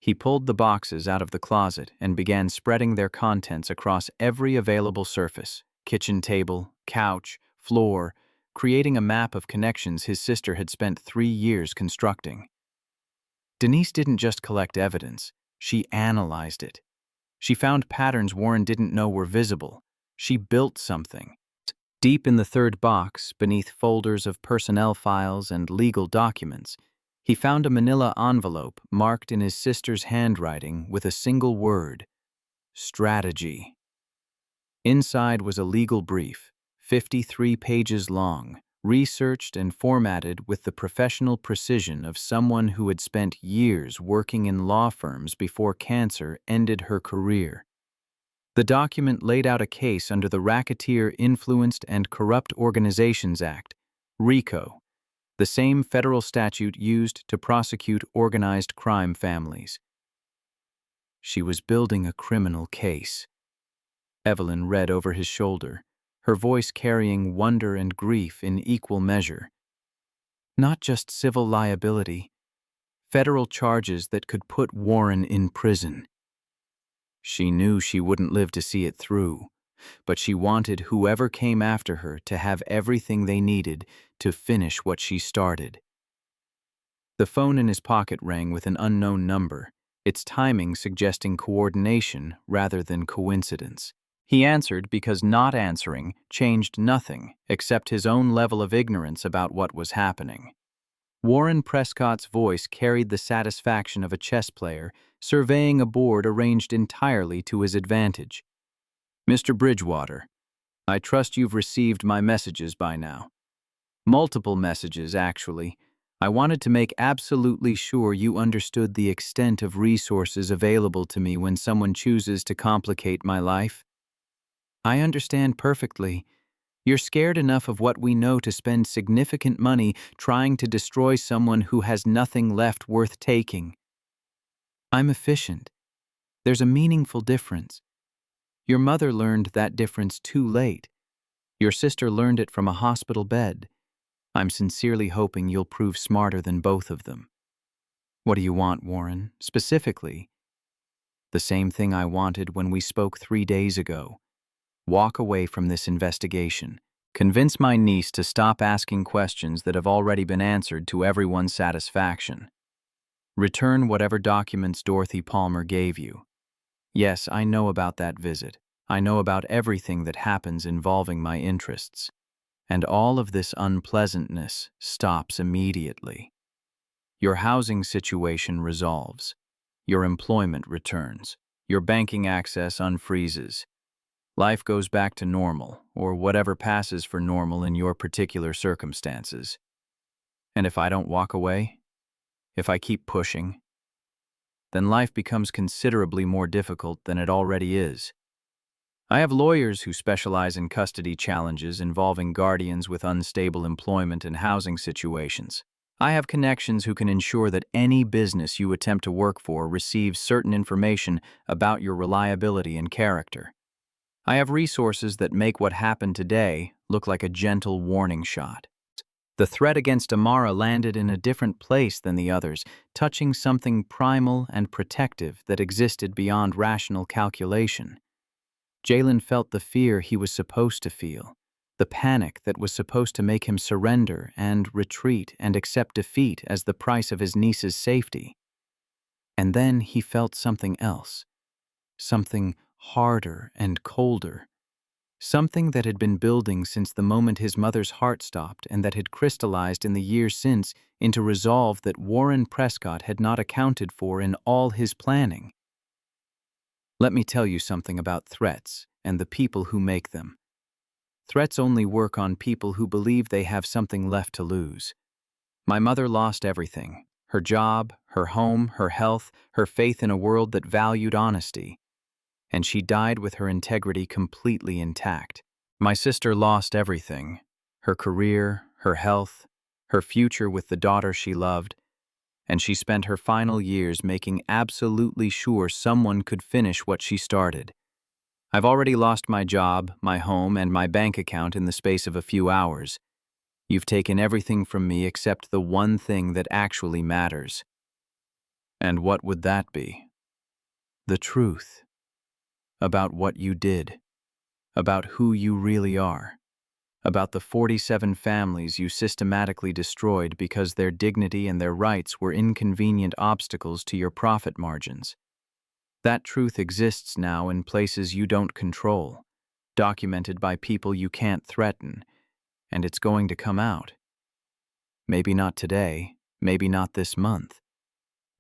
He pulled the boxes out of the closet and began spreading their contents across every available surface: kitchen table, couch, floor, creating a map of connections his sister had spent 3 years constructing. Denise didn't just collect evidence, she analyzed it. She found patterns Warren didn't know were visible. She built something. Deep in the third box, beneath folders of personnel files and legal documents, he found a manila envelope marked in his sister's handwriting with a single word: strategy. Inside was a legal brief, 53 pages long, researched and formatted with the professional precision of someone who had spent years working in law firms before cancer ended her career. The document laid out a case under the Racketeer Influenced and Corrupt Organizations Act, RICO, the same federal statute used to prosecute organized crime families. She was building a criminal case. Evelyn read over his shoulder, her voice carrying wonder and grief in equal measure. Not just civil liability, federal charges that could put Warren in prison. She knew she wouldn't live to see it through, but she wanted whoever came after her to have everything they needed to finish what she started. The phone in his pocket rang with an unknown number, its timing suggesting coordination rather than coincidence. He answered because not answering changed nothing except his own level of ignorance about what was happening. Warren Prescott's voice carried the satisfaction of a chess player surveying a board arranged entirely to his advantage. "Mr. Bridgewater, I trust you've received my messages by now. Multiple messages, actually. I wanted to make absolutely sure you understood the extent of resources available to me when someone chooses to complicate my life. I understand perfectly. You're scared enough of what we know to spend significant money trying to destroy someone who has nothing left worth taking. I'm efficient. There's a meaningful difference. Your mother learned that difference too late. Your sister learned it from a hospital bed. I'm sincerely hoping you'll prove smarter than both of them. What do you want, Warren, specifically?" "The same thing I wanted when we spoke 3 days ago. Walk away from this investigation. Convince my niece to stop asking questions that have already been answered to everyone's satisfaction. Return whatever documents Dorothy Palmer gave you. Yes, I know about that visit. I know about everything that happens involving my interests. And all of this unpleasantness stops immediately. Your housing situation resolves. Your employment returns. Your banking access unfreezes. Life goes back to normal, or whatever passes for normal in your particular circumstances. And if I don't walk away, if I keep pushing, then life becomes considerably more difficult than it already is. I have lawyers who specialize in custody challenges involving guardians with unstable employment and housing situations. I have connections who can ensure that any business you attempt to work for receives certain information about your reliability and character. I have resources that make what happened today look like a gentle warning shot. The threat against Amara landed in a different place than the others, touching something primal and protective that existed beyond rational calculation. Jalen felt the fear he was supposed to feel, the panic that was supposed to make him surrender and retreat and accept defeat as the price of his niece's safety. And then he felt something else, something harder and colder, something that had been building since the moment his mother's heart stopped and that had crystallized in the years since into resolve that Warren Prescott had not accounted for in all his planning. Let me tell you something about threats and the people who make them. Threats only work on people who believe they have something left to lose. My mother lost everything: her job, her home, her health, her faith in a world that valued honesty. And she died with her integrity completely intact. My sister lost everything: her career, her health, her future with the daughter she loved, and she spent her final years making absolutely sure someone could finish what she started. I've already lost my job, my home, and my bank account in the space of a few hours. You've taken everything from me except the one thing that actually matters. And what would that be? The truth. About what you did. About who you really are. About the 47 families you systematically destroyed because their dignity and their rights were inconvenient obstacles to your profit margins. That truth exists now in places you don't control, documented by people you can't threaten, and it's going to come out. Maybe not today, maybe not this month,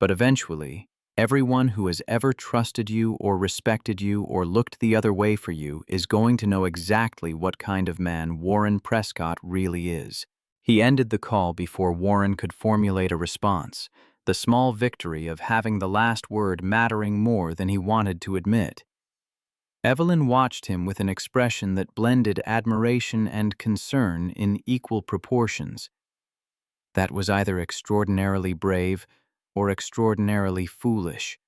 but eventually, everyone who has ever trusted you or respected you or looked the other way for you is going to know exactly what kind of man Warren Prescott really is. He ended the call before Warren could formulate a response, the small victory of having the last word mattering more than he wanted to admit. Evelyn watched him with an expression that blended admiration and concern in equal proportions. That was either extraordinarily brave or extraordinarily foolish.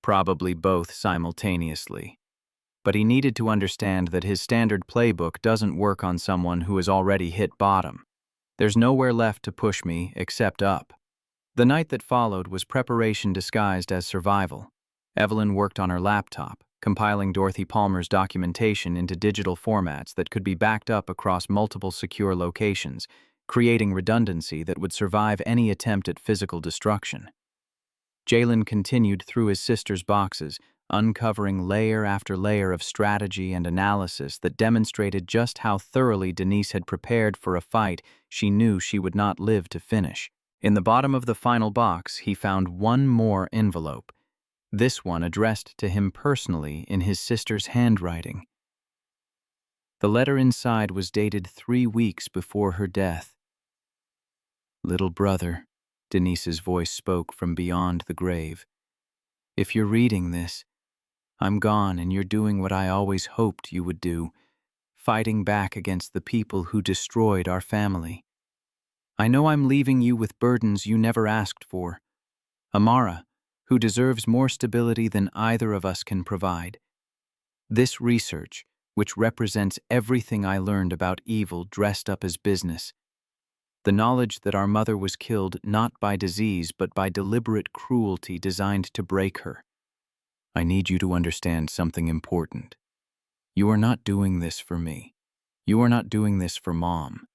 Probably both simultaneously. But he needed to understand that his standard playbook doesn't work on someone who has already hit bottom. There's nowhere left to push me except up. The night that followed was preparation disguised as survival. Evelyn worked on her laptop, compiling Dorothy Palmer's documentation into digital formats that could be backed up across multiple secure locations, creating redundancy that would survive any attempt at physical destruction. Jalen continued through his sister's boxes, uncovering layer after layer of strategy and analysis that demonstrated just how thoroughly Denise had prepared for a fight she knew she would not live to finish. In the bottom of the final box, he found one more envelope, this one addressed to him personally in his sister's handwriting. The letter inside was dated 3 weeks before her death. "Little brother," Denise's voice spoke from beyond the grave. "If you're reading this, I'm gone and you're doing what I always hoped you would do, fighting back against the people who destroyed our family. I know I'm leaving you with burdens you never asked for. Amara, who deserves more stability than either of us can provide. This research, which represents everything I learned about evil dressed up as business, the knowledge that our mother was killed not by disease but by deliberate cruelty designed to break her. I need you to understand something important. You are not doing this for me. You are not doing this for Mom.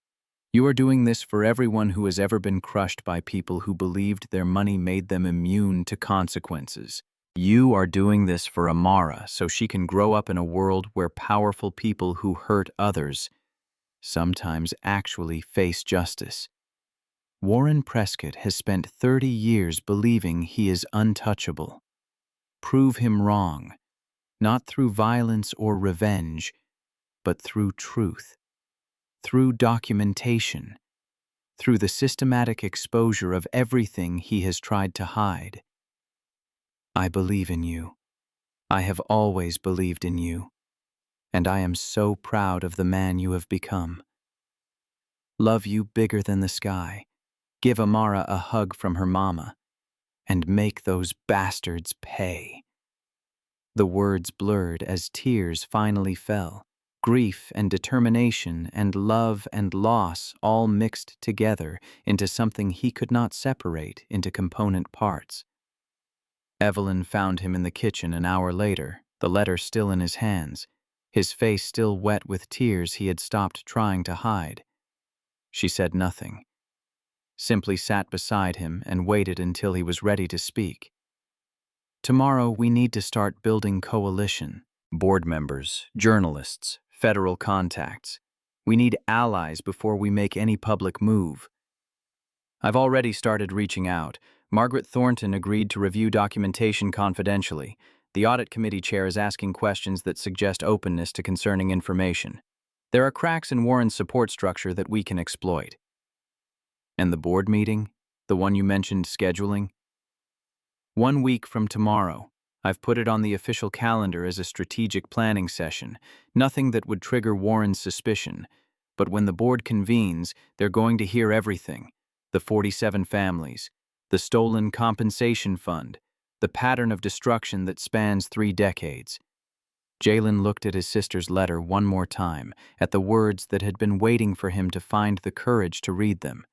You are doing this for everyone who has ever been crushed by people who believed their money made them immune to consequences. You are doing this for Amara so she can grow up in a world where powerful people who hurt others sometimes actually face justice. Warren Prescott has spent 30 years believing he is untouchable. Prove him wrong, not through violence or revenge, but through truth, through documentation, through the systematic exposure of everything he has tried to hide. I believe in you. I have always believed in you, and I am so proud of the man you have become. Love you bigger than the sky. Give Amara a hug from her mama, and make those bastards pay." The words blurred as tears finally fell. Grief and determination and love and loss all mixed together into something he could not separate into component parts. Evelyn found him in the kitchen an hour later, the letter still in his hands, his face still wet with tears he had stopped trying to hide. She said nothing, simply sat beside him and waited until he was ready to speak. "Tomorrow we need to start building coalition. Board members, journalists, federal contacts. We need allies before we make any public move. I've already started reaching out. Margaret Thornton agreed to review documentation confidentially. The audit committee chair is asking questions that suggest openness to concerning information. There are cracks in Warren's support structure that we can exploit." "And the board meeting? The one you mentioned scheduling?" "1 week from tomorrow. I've put it on the official calendar as a strategic planning session, nothing that would trigger Warren's suspicion. But when the board convenes, they're going to hear everything. The 47 families, the stolen compensation fund, the pattern of destruction that spans 3 decades. Jalen looked at his sister's letter one more time, at the words that had been waiting for him to find the courage to read them.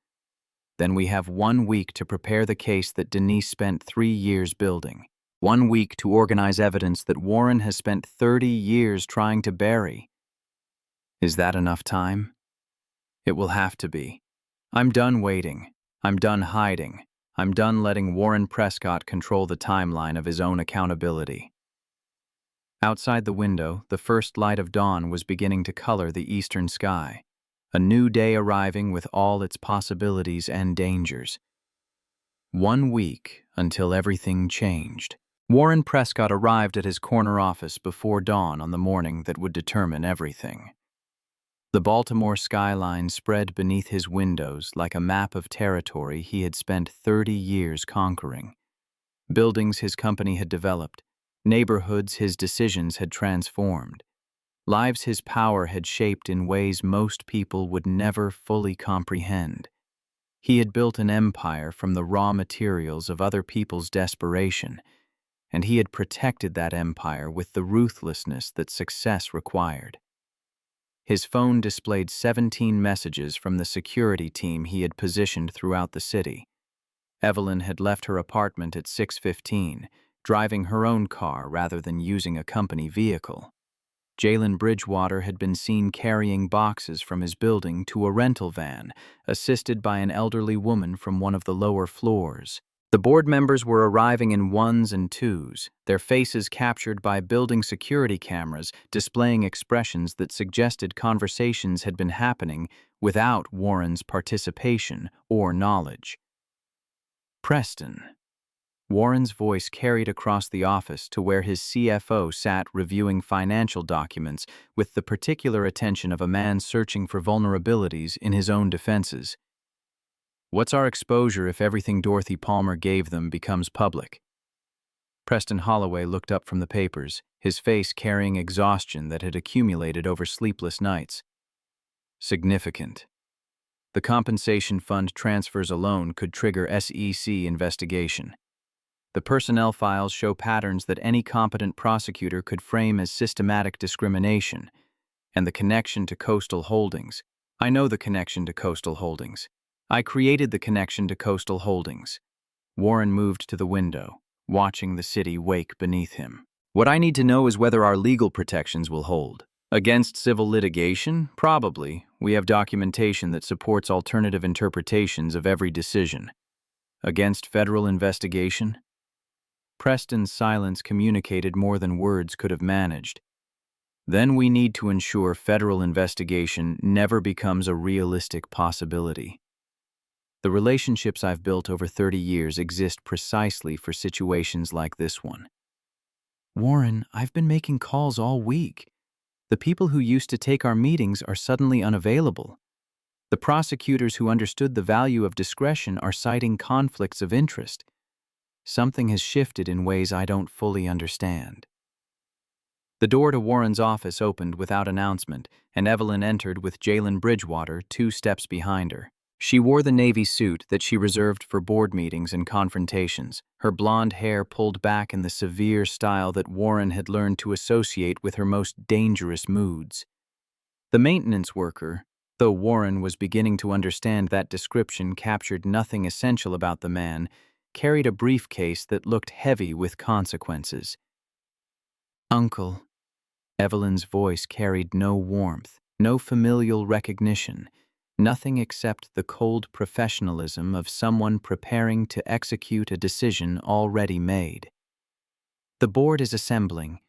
Then we have 1 week to prepare the case that Denise spent 3 years building. 1 week to organize evidence that Warren has spent 30 years trying to bury. Is that enough time? It will have to be. I'm done waiting. I'm done hiding. I'm done letting Warren Prescott control the timeline of his own accountability. Outside the window, the first light of dawn was beginning to color the eastern sky, a new day arriving with all its possibilities and dangers. 1 week until everything changed. Warren Prescott arrived at his corner office before dawn on the morning that would determine everything. The Baltimore skyline spread beneath his windows like a map of territory he had spent 30 years conquering. Buildings his company had developed, neighborhoods his decisions had transformed, lives his power had shaped in ways most people would never fully comprehend. He had built an empire from the raw materials of other people's desperation, and he had protected that empire with the ruthlessness that success required. His phone displayed 17 messages from the security team he had positioned throughout the city. Evelyn had left her apartment at 6:15, driving her own car rather than using a company vehicle. Jalen Bridgewater had been seen carrying boxes from his building to a rental van, assisted by an elderly woman from one of the lower floors. The board members were arriving in ones and twos, their faces captured by building security cameras displaying expressions that suggested conversations had been happening without Warren's participation or knowledge. Preston. Warren's voice carried across the office to where his CFO sat reviewing financial documents with the particular attention of a man searching for vulnerabilities in his own defenses. What's our exposure if everything Dorothy Palmer gave them becomes public? Preston Holloway looked up from the papers, his face carrying exhaustion that had accumulated over sleepless nights. Significant. The compensation fund transfers alone could trigger SEC investigation. The personnel files show patterns that any competent prosecutor could frame as systematic discrimination, and the connection to Coastal Holdings. I know the connection to Coastal Holdings. I created the connection to Coastal Holdings. Warren moved to the window, watching the city wake beneath him. What I need to know is whether our legal protections will hold. Against civil litigation? Probably. We have documentation that supports alternative interpretations of every decision. Against federal investigation? Preston's silence communicated more than words could have managed. Then we need to ensure federal investigation never becomes a realistic possibility. The relationships I've built over 30 years exist precisely for situations like this one. Warren, I've been making calls all week. The people who used to take our meetings are suddenly unavailable. The prosecutors who understood the value of discretion are citing conflicts of interest. Something has shifted in ways I don't fully understand. The door to Warren's office opened without announcement, and Evelyn entered with Jalen Bridgewater 2 steps behind her. She wore the navy suit that she reserved for board meetings and confrontations, her blonde hair pulled back in the severe style that Warren had learned to associate with her most dangerous moods. The maintenance worker, though Warren was beginning to understand that description captured nothing essential about the man, carried a briefcase that looked heavy with consequences. "Uncle." Evelyn's voice carried no warmth, no familial recognition. Nothing except the cold professionalism of someone preparing to execute a decision already made. "The board is assembling.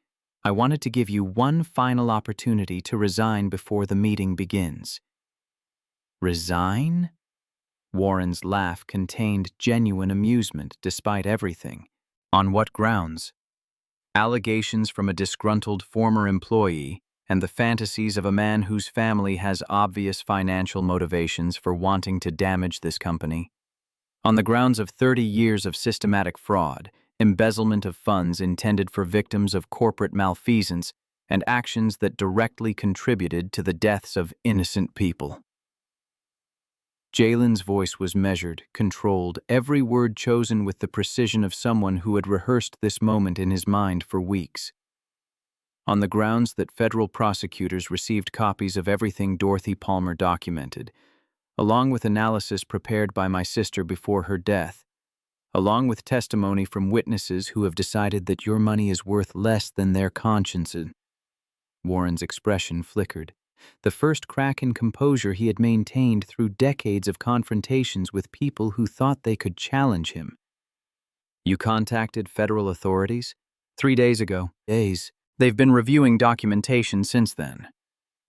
I wanted to give you one final opportunity to resign before the meeting begins." Resign? Warren's laugh contained genuine amusement despite everything. On what grounds? Allegations from a disgruntled former employee and the fantasies of a man whose family has obvious financial motivations for wanting to damage this company. On the grounds of 30 years of systematic fraud, embezzlement of funds intended for victims of corporate malfeasance, and actions that directly contributed to the deaths of innocent people. Jalen's voice was measured, controlled, every word chosen with the precision of someone who had rehearsed this moment in his mind for weeks. On the grounds that federal prosecutors received copies of everything Dorothy Palmer documented, along with analysis prepared by my sister before her death, along with testimony from witnesses who have decided that your money is worth less than their consciences. Warren's expression flickered. the first crack in composure he had maintained through decades of confrontations with people who thought they could challenge him. "You contacted federal authorities?" "3 days ago." "Days." "They've been reviewing documentation since then."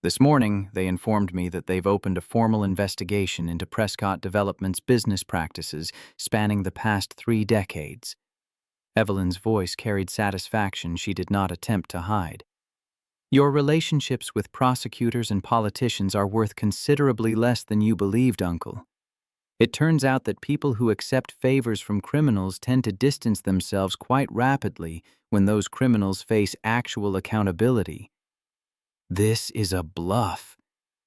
"This morning, they informed me that they've opened a formal investigation into Prescott Development's business practices spanning the past 3 decades. Evelyn's voice carried satisfaction she did not attempt to hide. "Your relationships with prosecutors and politicians are worth considerably less than you believed, Uncle. It turns out that people who accept favors from criminals tend to distance themselves quite rapidly when those criminals face actual accountability." "This is a bluff.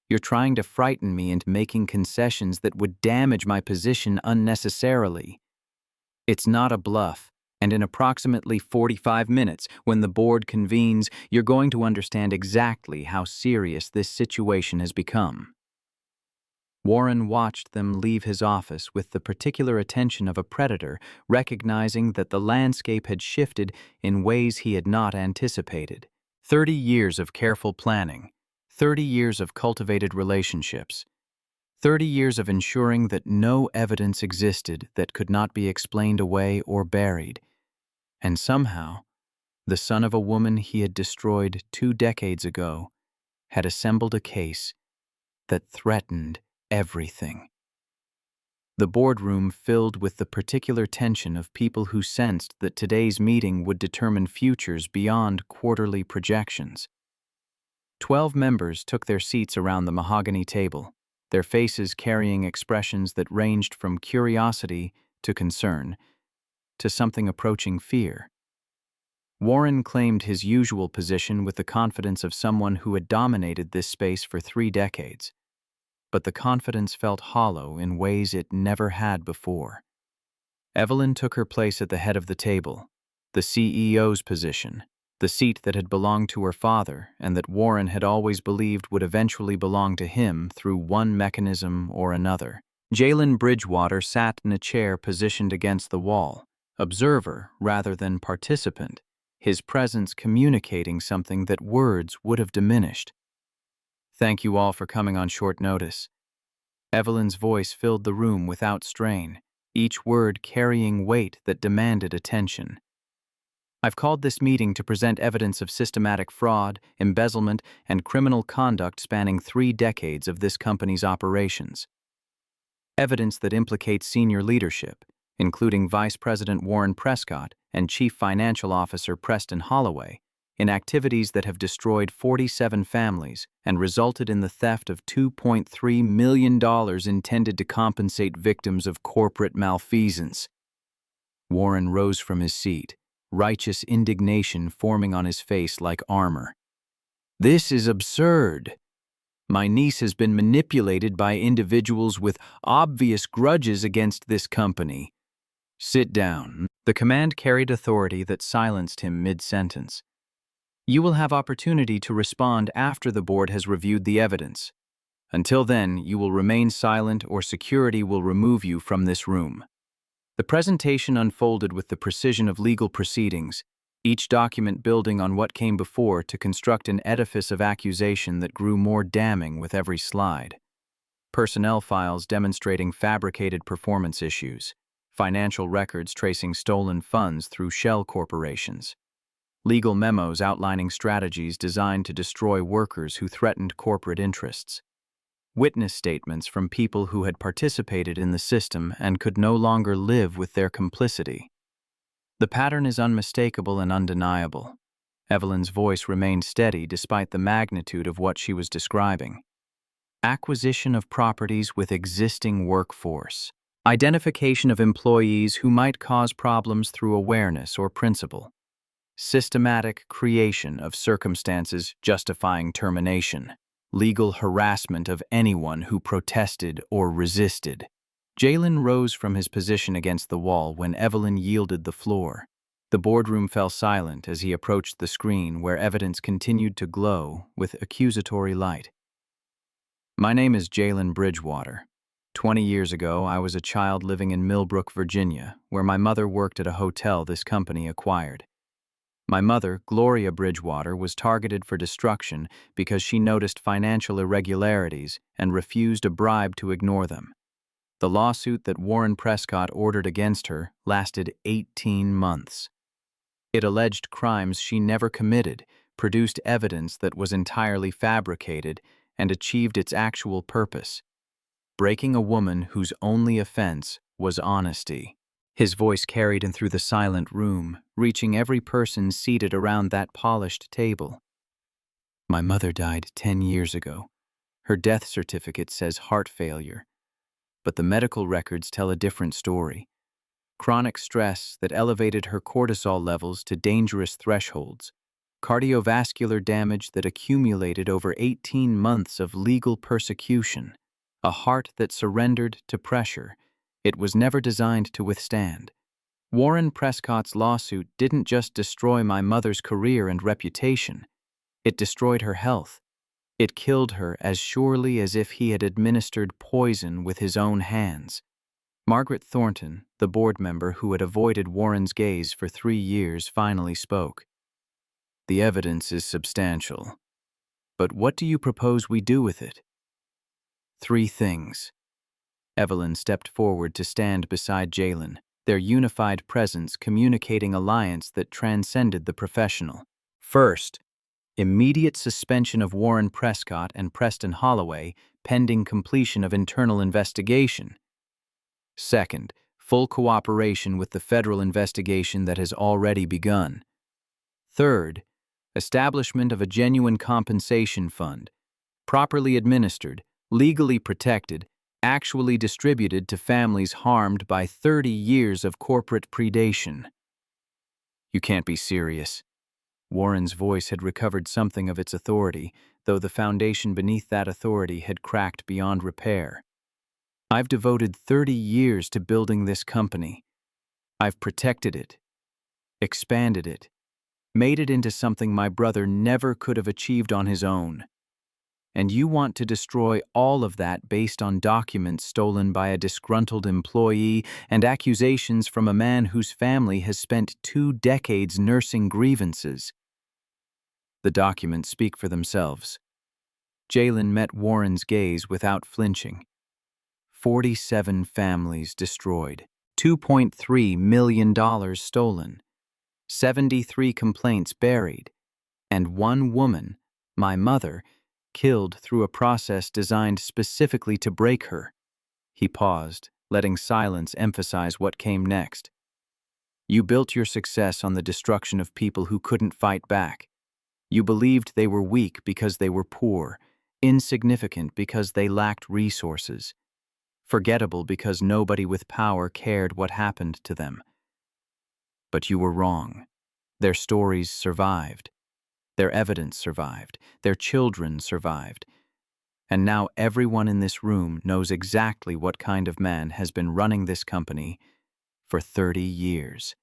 You're trying to frighten me into making concessions that would damage my position unnecessarily." "It's not a bluff, and in approximately 45 minutes, when the board convenes, you're going to understand exactly how serious this situation has become." Warren watched them leave his office with the particular attention of a predator, recognizing that the landscape had shifted in ways he had not anticipated. 30 years of careful planning, 30 years of cultivated relationships, 30 years of ensuring that no evidence existed that could not be explained away or buried. And somehow, the son of a woman he had destroyed 2 decades ago had assembled a case that threatened everything. The boardroom filled with the particular tension of people who sensed that today's meeting would determine futures beyond quarterly projections. 12 members took their seats around the mahogany table, their faces carrying expressions that ranged from curiosity to concern to something approaching fear. Warren claimed his usual position with the confidence of someone who had dominated this space for 3 decades. But the confidence felt hollow in ways it never had before. Evelyn took her place at the head of the table, the CEO's position, the seat that had belonged to her father and that Warren had always believed would eventually belong to him through one mechanism or another. Jalen Bridgewater sat in a chair positioned against the wall, observer rather than participant, his presence communicating something that words would have diminished. "Thank you all for coming on short notice." Evelyn's voice filled the room without strain, each word carrying weight that demanded attention. "I've called this meeting to present evidence of systematic fraud, embezzlement, and criminal conduct spanning 3 decades of this company's operations. Evidence that implicates senior leadership, including Vice President Warren Prescott and Chief Financial Officer Preston Holloway, in activities that have destroyed 47 families and resulted in the theft of $2.3 million intended to compensate victims of corporate malfeasance." Warren rose from his seat, righteous indignation forming on his face like armor. "This is absurd. My niece has been manipulated by individuals with obvious grudges against this company." "Sit down." The command carried authority that silenced him mid-sentence. "You will have opportunity to respond after the board has reviewed the evidence. Until then, you will remain silent or security will remove you from this room." The presentation unfolded with the precision of legal proceedings, each document building on what came before to construct an edifice of accusation that grew more damning with every slide. Personnel files demonstrating fabricated performance issues, financial records tracing stolen funds through shell corporations, legal memos outlining strategies designed to destroy workers who threatened corporate interests, witness statements from people who had participated in the system and could no longer live with their complicity. The pattern is unmistakable and undeniable. Evelyn's voice remained steady despite the magnitude of what she was describing. Acquisition of properties with existing workforce. Identification of employees who might cause problems through awareness or principle. Systematic creation of circumstances justifying termination. Legal harassment of anyone who protested or resisted. Jalen rose from his position against the wall when Evelyn yielded the floor. The boardroom fell silent as he approached the screen where evidence continued to glow with accusatory light. "My name is Jalen Bridgewater. 20 years ago, I was a child living in Millbrook, Virginia, where my mother worked at a hotel this company acquired. My mother, Gloria Bridgewater, was targeted for destruction because she noticed financial irregularities and refused a bribe to ignore them. The lawsuit that Warren Prescott ordered against her lasted 18 months. It alleged crimes she never committed, produced evidence that was entirely fabricated, and achieved its actual purpose: breaking a woman whose only offense was honesty. His voice carried in through the silent room, reaching every person seated around that polished table. My mother died 10 years ago. Her death certificate says heart failure, but the medical records tell a different story. Chronic stress that elevated her cortisol levels to dangerous thresholds, cardiovascular damage that accumulated over 18 months of legal persecution, a heart that surrendered to pressure it was never designed to withstand. Warren Prescott's lawsuit didn't just destroy my mother's career and reputation, it destroyed her health. It killed her as surely as if he had administered poison with his own hands. Margaret Thornton, the board member who had avoided Warren's gaze for 3 years, finally spoke. "The evidence is substantial. But what do you propose we do with it?" "3 things." Evelyn stepped forward to stand beside Jalen, their unified presence communicating alliance that transcended the professional. First, immediate suspension of Warren Prescott and Preston Holloway pending completion of internal investigation. Second, full cooperation with the federal investigation that has already begun. Third, establishment of a genuine compensation fund, properly administered, legally protected, actually distributed to families harmed by 30 years of corporate predation. "You can't be serious." Warren's voice had recovered something of its authority, though the foundation beneath that authority had cracked beyond repair. "I've devoted 30 years to building this company. I've protected it, expanded it, made it into something my brother never could have achieved on his own. And you want to destroy all of that based on documents stolen by a disgruntled employee and accusations from a man whose family has spent 2 decades nursing grievances." The documents speak for themselves. Jalen met Warren's gaze without flinching. 47 families destroyed, $2.3 million stolen, 73 complaints buried, and 1 woman, my mother, killed through a process designed specifically to break her. He paused, letting silence emphasize what came next. "You built your success on the destruction of people who couldn't fight back. You believed they were weak because they were poor, insignificant because they lacked resources, forgettable because nobody with power cared what happened to them. But you were wrong. Their stories survived. Their evidence survived. Their children survived. And now everyone in this room knows exactly what kind of man has been running this company for 30 years.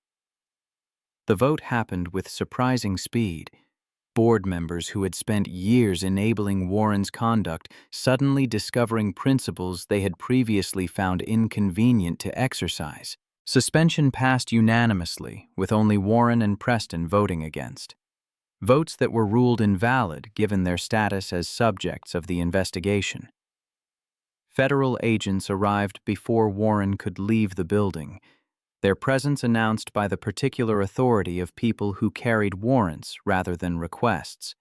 The vote happened with surprising speed. Board members who had spent years enabling Warren's conduct suddenly discovering principles they had previously found inconvenient to exercise. Suspension passed unanimously, with only Warren and Preston voting against. Votes that were ruled invalid given their status as subjects of the investigation. Federal agents arrived before Warren could leave the building, their presence announced by the particular authority of people who carried warrants rather than requests.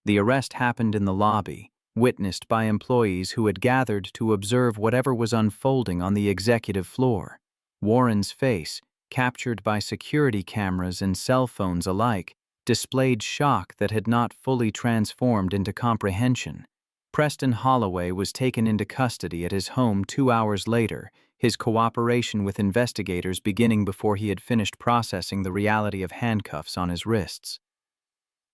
The arrest happened in the lobby, witnessed by employees who had gathered to observe whatever was unfolding on the executive floor. Warren's face, captured by security cameras and cell phones alike, displayed shock that had not fully transformed into comprehension. Preston Holloway was taken into custody at his home 2 hours later, his cooperation with investigators beginning before he had finished processing the reality of handcuffs on his wrists.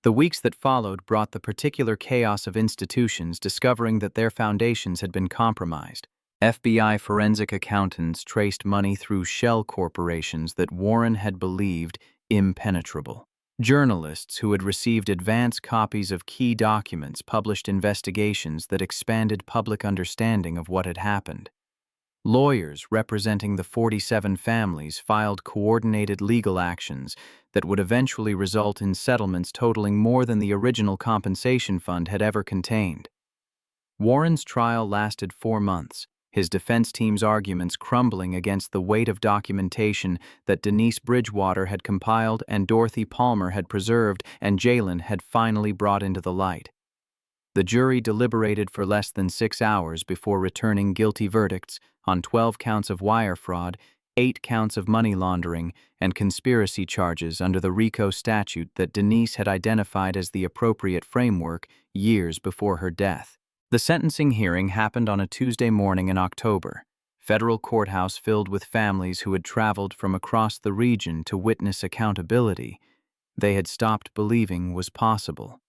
The weeks that followed brought the particular chaos of institutions discovering that their foundations had been compromised. FBI forensic accountants traced money through shell corporations that Warren had believed impenetrable. Journalists who had received advance copies of key documents published investigations that expanded public understanding of what had happened. Lawyers representing the 47 families filed coordinated legal actions that would eventually result in settlements totaling more than the original compensation fund had ever contained. Warren's trial lasted 4 months, his defense team's arguments crumbling against the weight of documentation that Denise Bridgewater had compiled and Dorothy Palmer had preserved and Jalen had finally brought into the light. The jury deliberated for less than 6 hours before returning guilty verdicts on 12 counts of wire fraud, 8 counts of money laundering, and conspiracy charges under the RICO statute that Denise had identified as the appropriate framework years before her death. The sentencing hearing happened on a Tuesday morning in October. Federal courthouse filled with families who had traveled from across the region to witness accountability they had stopped believing was possible.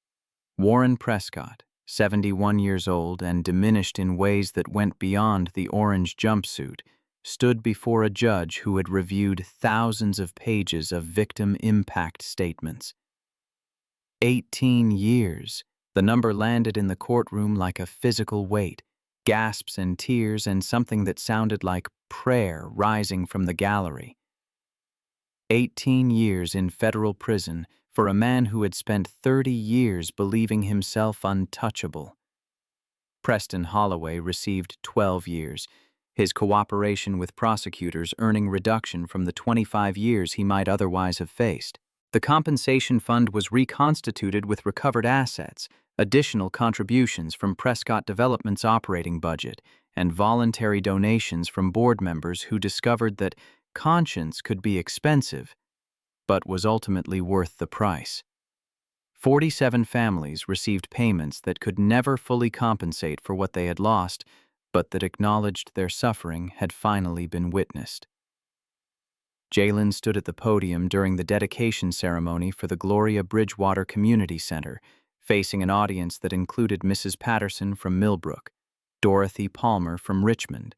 Warren Prescott, 71 years old and diminished in ways that went beyond the orange jumpsuit, stood before a judge who had reviewed thousands of pages of victim impact statements. 18 years. The number landed in the courtroom like a physical weight, gasps and tears and something that sounded like prayer rising from the gallery. 18 years in federal prison for a man who had spent 30 years believing himself untouchable. Preston Holloway received 12 years, his cooperation with prosecutors earning reduction from the 25 years he might otherwise have faced. The compensation fund was reconstituted with recovered assets, additional contributions from Prescott Development's operating budget, and voluntary donations from board members who discovered that conscience could be expensive, but was ultimately worth the price. 47 families received payments that could never fully compensate for what they had lost, but that acknowledged their suffering had finally been witnessed. Jalen stood at the podium during the dedication ceremony for the Gloria Bridgewater Community Center, facing an audience that included Mrs. Patterson from Millbrook, Dorothy Palmer from Richmond,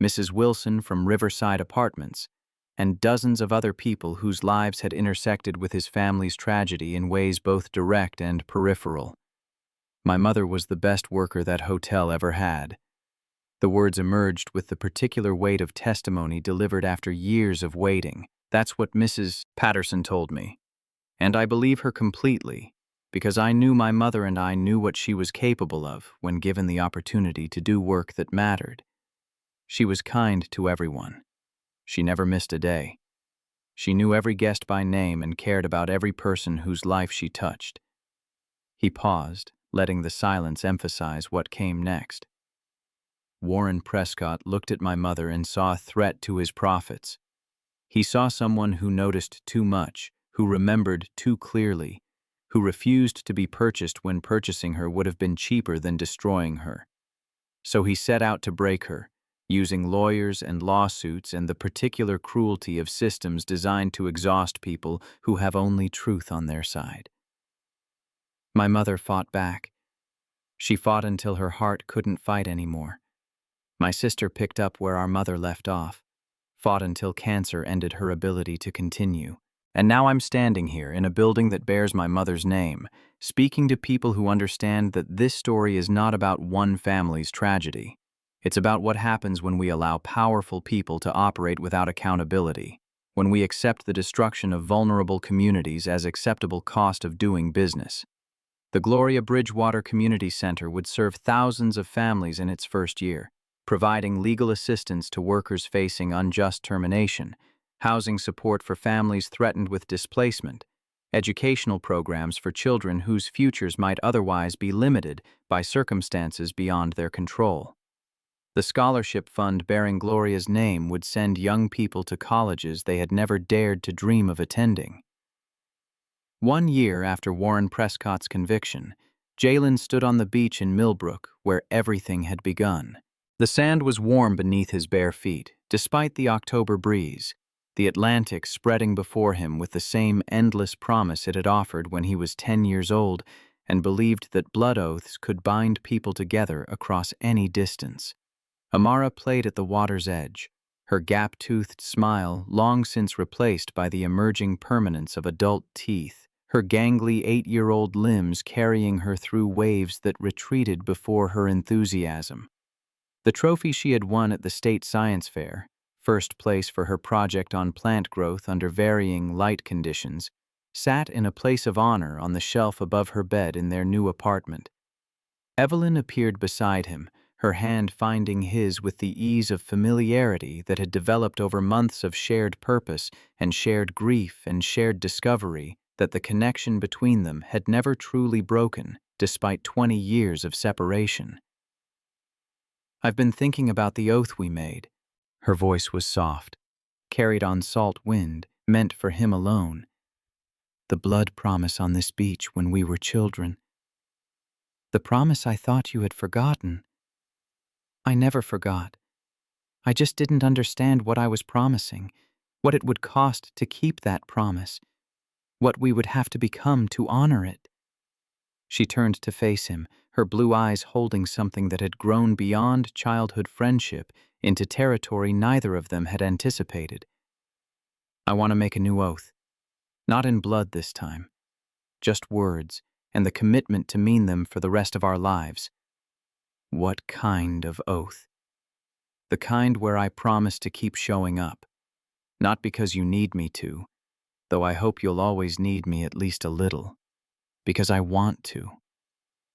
Mrs. Wilson from Riverside Apartments, and dozens of other people whose lives had intersected with his family's tragedy in ways both direct and peripheral. "My mother was the best worker that hotel ever had." The words emerged with the particular weight of testimony delivered after years of waiting. "That's what Mrs. Patterson told me. And I believe her completely, because I knew my mother and I knew what she was capable of when given the opportunity to do work that mattered. She was kind to everyone. She never missed a day. She knew every guest by name and cared about every person whose life she touched." He paused, letting the silence emphasize what came next. Warren Prescott looked at my mother and saw a threat to his profits. He saw someone who noticed too much, who remembered too clearly, who refused to be purchased when purchasing her would have been cheaper than destroying her. So he set out to break her, using lawyers and lawsuits and the particular cruelty of systems designed to exhaust people who have only truth on their side. My mother fought back. She fought until her heart couldn't fight anymore. My sister picked up where our mother left off, fought until cancer ended her ability to continue. And now I'm standing here in a building that bears my mother's name, speaking to people who understand that this story is not about one family's tragedy. It's about what happens when we allow powerful people to operate without accountability, when we accept the destruction of vulnerable communities as acceptable cost of doing business. The Gloria Bridgewater Community Center would serve thousands of families in its first year, providing legal assistance to workers facing unjust termination, housing support for families threatened with displacement, educational programs for children whose futures might otherwise be limited by circumstances beyond their control. The scholarship fund bearing Gloria's name would send young people to colleges they had never dared to dream of attending. 1 year after Warren Prescott's conviction, Jalen stood on the beach in Millbrook where everything had begun. The sand was warm beneath his bare feet, despite the October breeze, the Atlantic spreading before him with the same endless promise it had offered when he was 10 years old and believed that blood oaths could bind people together across any distance. Amara played at the water's edge, her gap-toothed smile long since replaced by the emerging permanence of adult teeth, her gangly 8-year-old limbs carrying her through waves that retreated before her enthusiasm. The trophy she had won at the state science fair, first place for her project on plant growth under varying light conditions, sat in a place of honor on the shelf above her bed in their new apartment. Evelyn appeared beside him, her hand finding his with the ease of familiarity that had developed over months of shared purpose and shared grief and shared discovery that the connection between them had never truly broken, despite 20 years of separation. "I've been thinking about the oath we made." Her voice was soft, carried on salt wind, meant for him alone. "The blood promise on this beach when we were children. The promise I thought you had forgotten." "I never forgot. I just didn't understand what I was promising, what it would cost to keep that promise, what we would have to become to honor it." She turned to face him, her blue eyes holding something that had grown beyond childhood friendship into territory neither of them had anticipated. "I want to make a new oath. Not in blood this time. Just words, and the commitment to mean them for the rest of our lives." "What kind of oath?" "The kind where I promise to keep showing up. Not because you need me to, though I hope you'll always need me at least a little. Because I want to.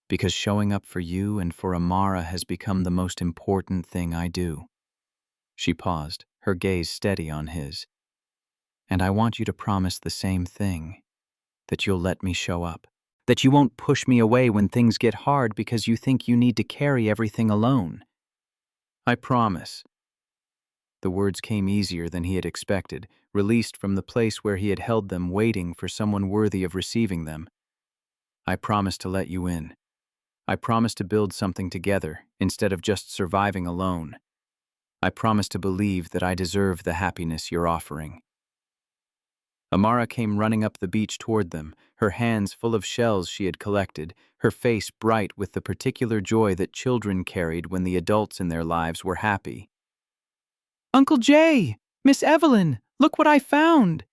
Because showing up for you and for Amara has become the most important thing I do." She paused, her gaze steady on his. "And I want you to promise the same thing, that you'll let me show up. That you won't push me away when things get hard because you think you need to carry everything alone." "I promise." The words came easier than he had expected, released from the place where he had held them waiting for someone worthy of receiving them. "I promise to let you in. I promise to build something together instead of just surviving alone. I promise to believe that I deserve the happiness you're offering." Amara came running up the beach toward them, her hands full of shells she had collected, her face bright with the particular joy that children carried when the adults in their lives were happy. "Uncle Jay! Miss Evelyn! Look what I found!"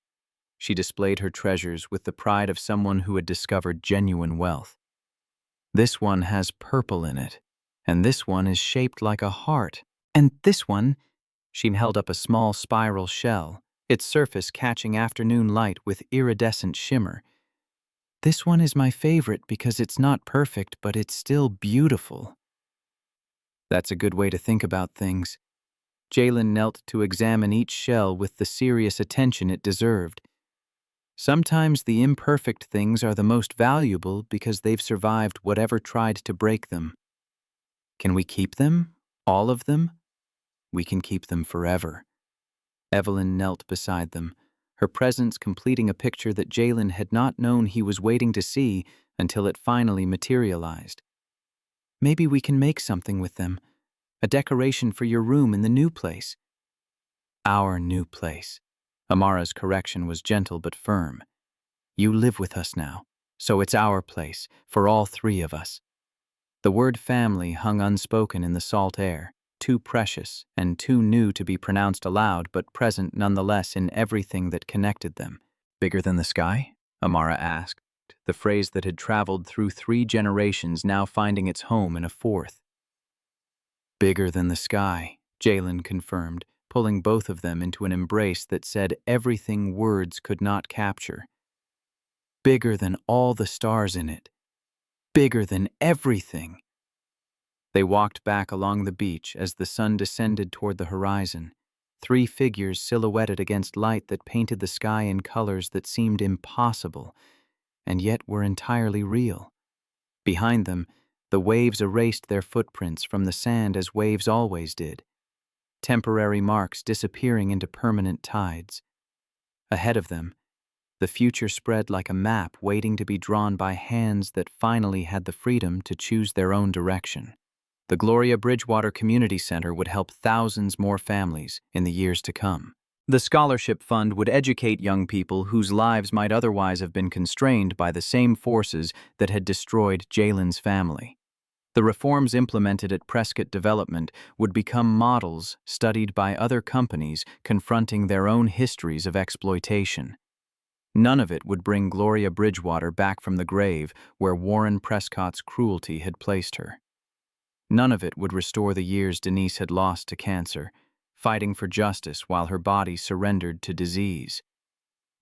She displayed her treasures with the pride of someone who had discovered genuine wealth. "This one has purple in it, and this one is shaped like a heart, and this one—" She held up a small spiral shell, its surface catching afternoon light with iridescent shimmer. "This one is my favorite because it's not perfect, but it's still beautiful." That's a good way to think about things. Jalen knelt to examine each shell with the serious attention it deserved. Sometimes the imperfect things are the most valuable because they've survived whatever tried to break them. Can we keep them? All of them? We can keep them forever. Evelyn knelt beside them, her presence completing a picture that Jalen had not known he was waiting to see until it finally materialized. "Maybe we can make something with them. A decoration for your room in the new place." "Our new place." Amara's correction was gentle but firm. "You live with us now, so it's our place, for all three of us." The word family hung unspoken in the salt air, too precious and too new to be pronounced aloud, but present nonetheless in everything that connected them. "Bigger than the sky?" Amara asked, the phrase that had traveled through 3 generations now finding its home in a 4th. "Bigger than the sky," Jalen confirmed, pulling both of them into an embrace that said everything words could not capture. "Bigger than all the stars in it. Bigger than everything." They walked back along the beach as the sun descended toward the horizon, 3 figures silhouetted against light that painted the sky in colors that seemed impossible, and yet were entirely real. Behind them, the waves erased their footprints from the sand as waves always did, temporary marks disappearing into permanent tides. Ahead of them, the future spread like a map waiting to be drawn by hands that finally had the freedom to choose their own direction. The Gloria Bridgewater Community Center would help thousands more families in the years to come. The scholarship fund would educate young people whose lives might otherwise have been constrained by the same forces that had destroyed Jalen's family. The reforms implemented at Prescott Development would become models studied by other companies confronting their own histories of exploitation. None of it would bring Gloria Bridgewater back from the grave where Warren Prescott's cruelty had placed her. None of it would restore the years Denise had lost to cancer, fighting for justice while her body surrendered to disease.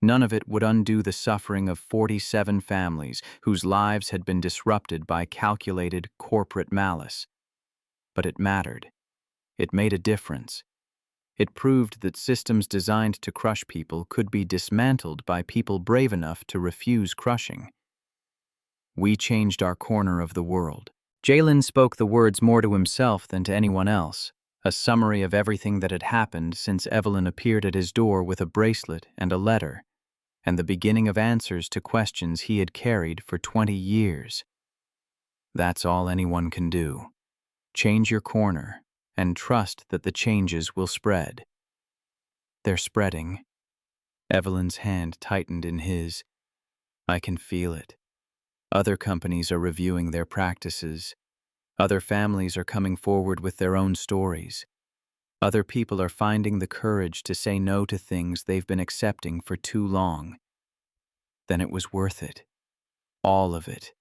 None of it would undo the suffering of 47 families whose lives had been disrupted by calculated corporate malice. But it mattered. It made a difference. It proved that systems designed to crush people could be dismantled by people brave enough to refuse crushing. We changed our corner of the world. Jalen spoke the words more to himself than to anyone else, a summary of everything that had happened since Evelyn appeared at his door with a bracelet and a letter, and the beginning of answers to questions he had carried for 20 years. That's all anyone can do. Change your corner, and trust that the changes will spread. They're spreading. Evelyn's hand tightened in his. I can feel it. Other companies are reviewing their practices. Other families are coming forward with their own stories. Other people are finding the courage to say no to things they've been accepting for too long. Then it was worth it. All of it.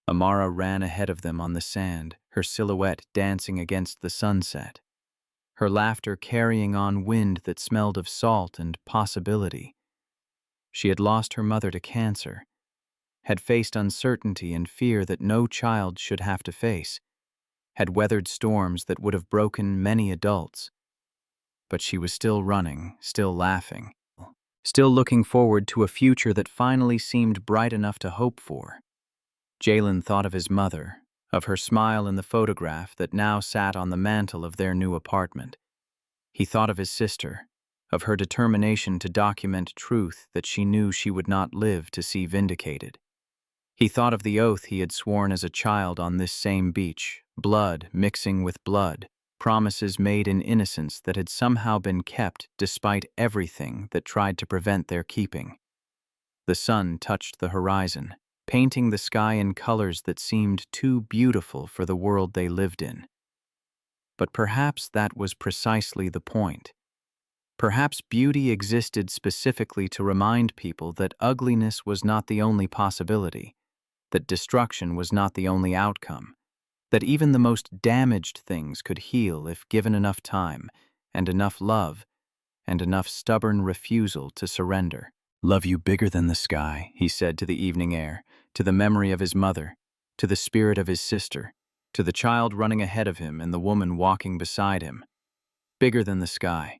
Amara ran ahead of them on the sand, her silhouette dancing against the sunset. Her laughter carrying on wind that smelled of salt and possibility. She had lost her mother to cancer, had faced uncertainty and fear that no child should have to face, had weathered storms that would have broken many adults. But she was still running, still laughing, still looking forward to a future that finally seemed bright enough to hope for. Jalen thought of his mother, of her smile in the photograph that now sat on the mantel of their new apartment. He thought of his sister, of her determination to document truth that she knew she would not live to see vindicated. He thought of the oath he had sworn as a child on this same beach, blood mixing with blood, promises made in innocence that had somehow been kept despite everything that tried to prevent their keeping. The sun touched the horizon, painting the sky in colors that seemed too beautiful for the world they lived in. But perhaps that was precisely the point. Perhaps beauty existed specifically to remind people that ugliness was not the only possibility, that destruction was not the only outcome, that even the most damaged things could heal if given enough time, and enough love, and enough stubborn refusal to surrender. Love you bigger than the sky, he said to the evening air, to the memory of his mother, to the spirit of his sister, to the child running ahead of him and the woman walking beside him. Bigger than the sky.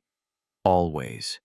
Always.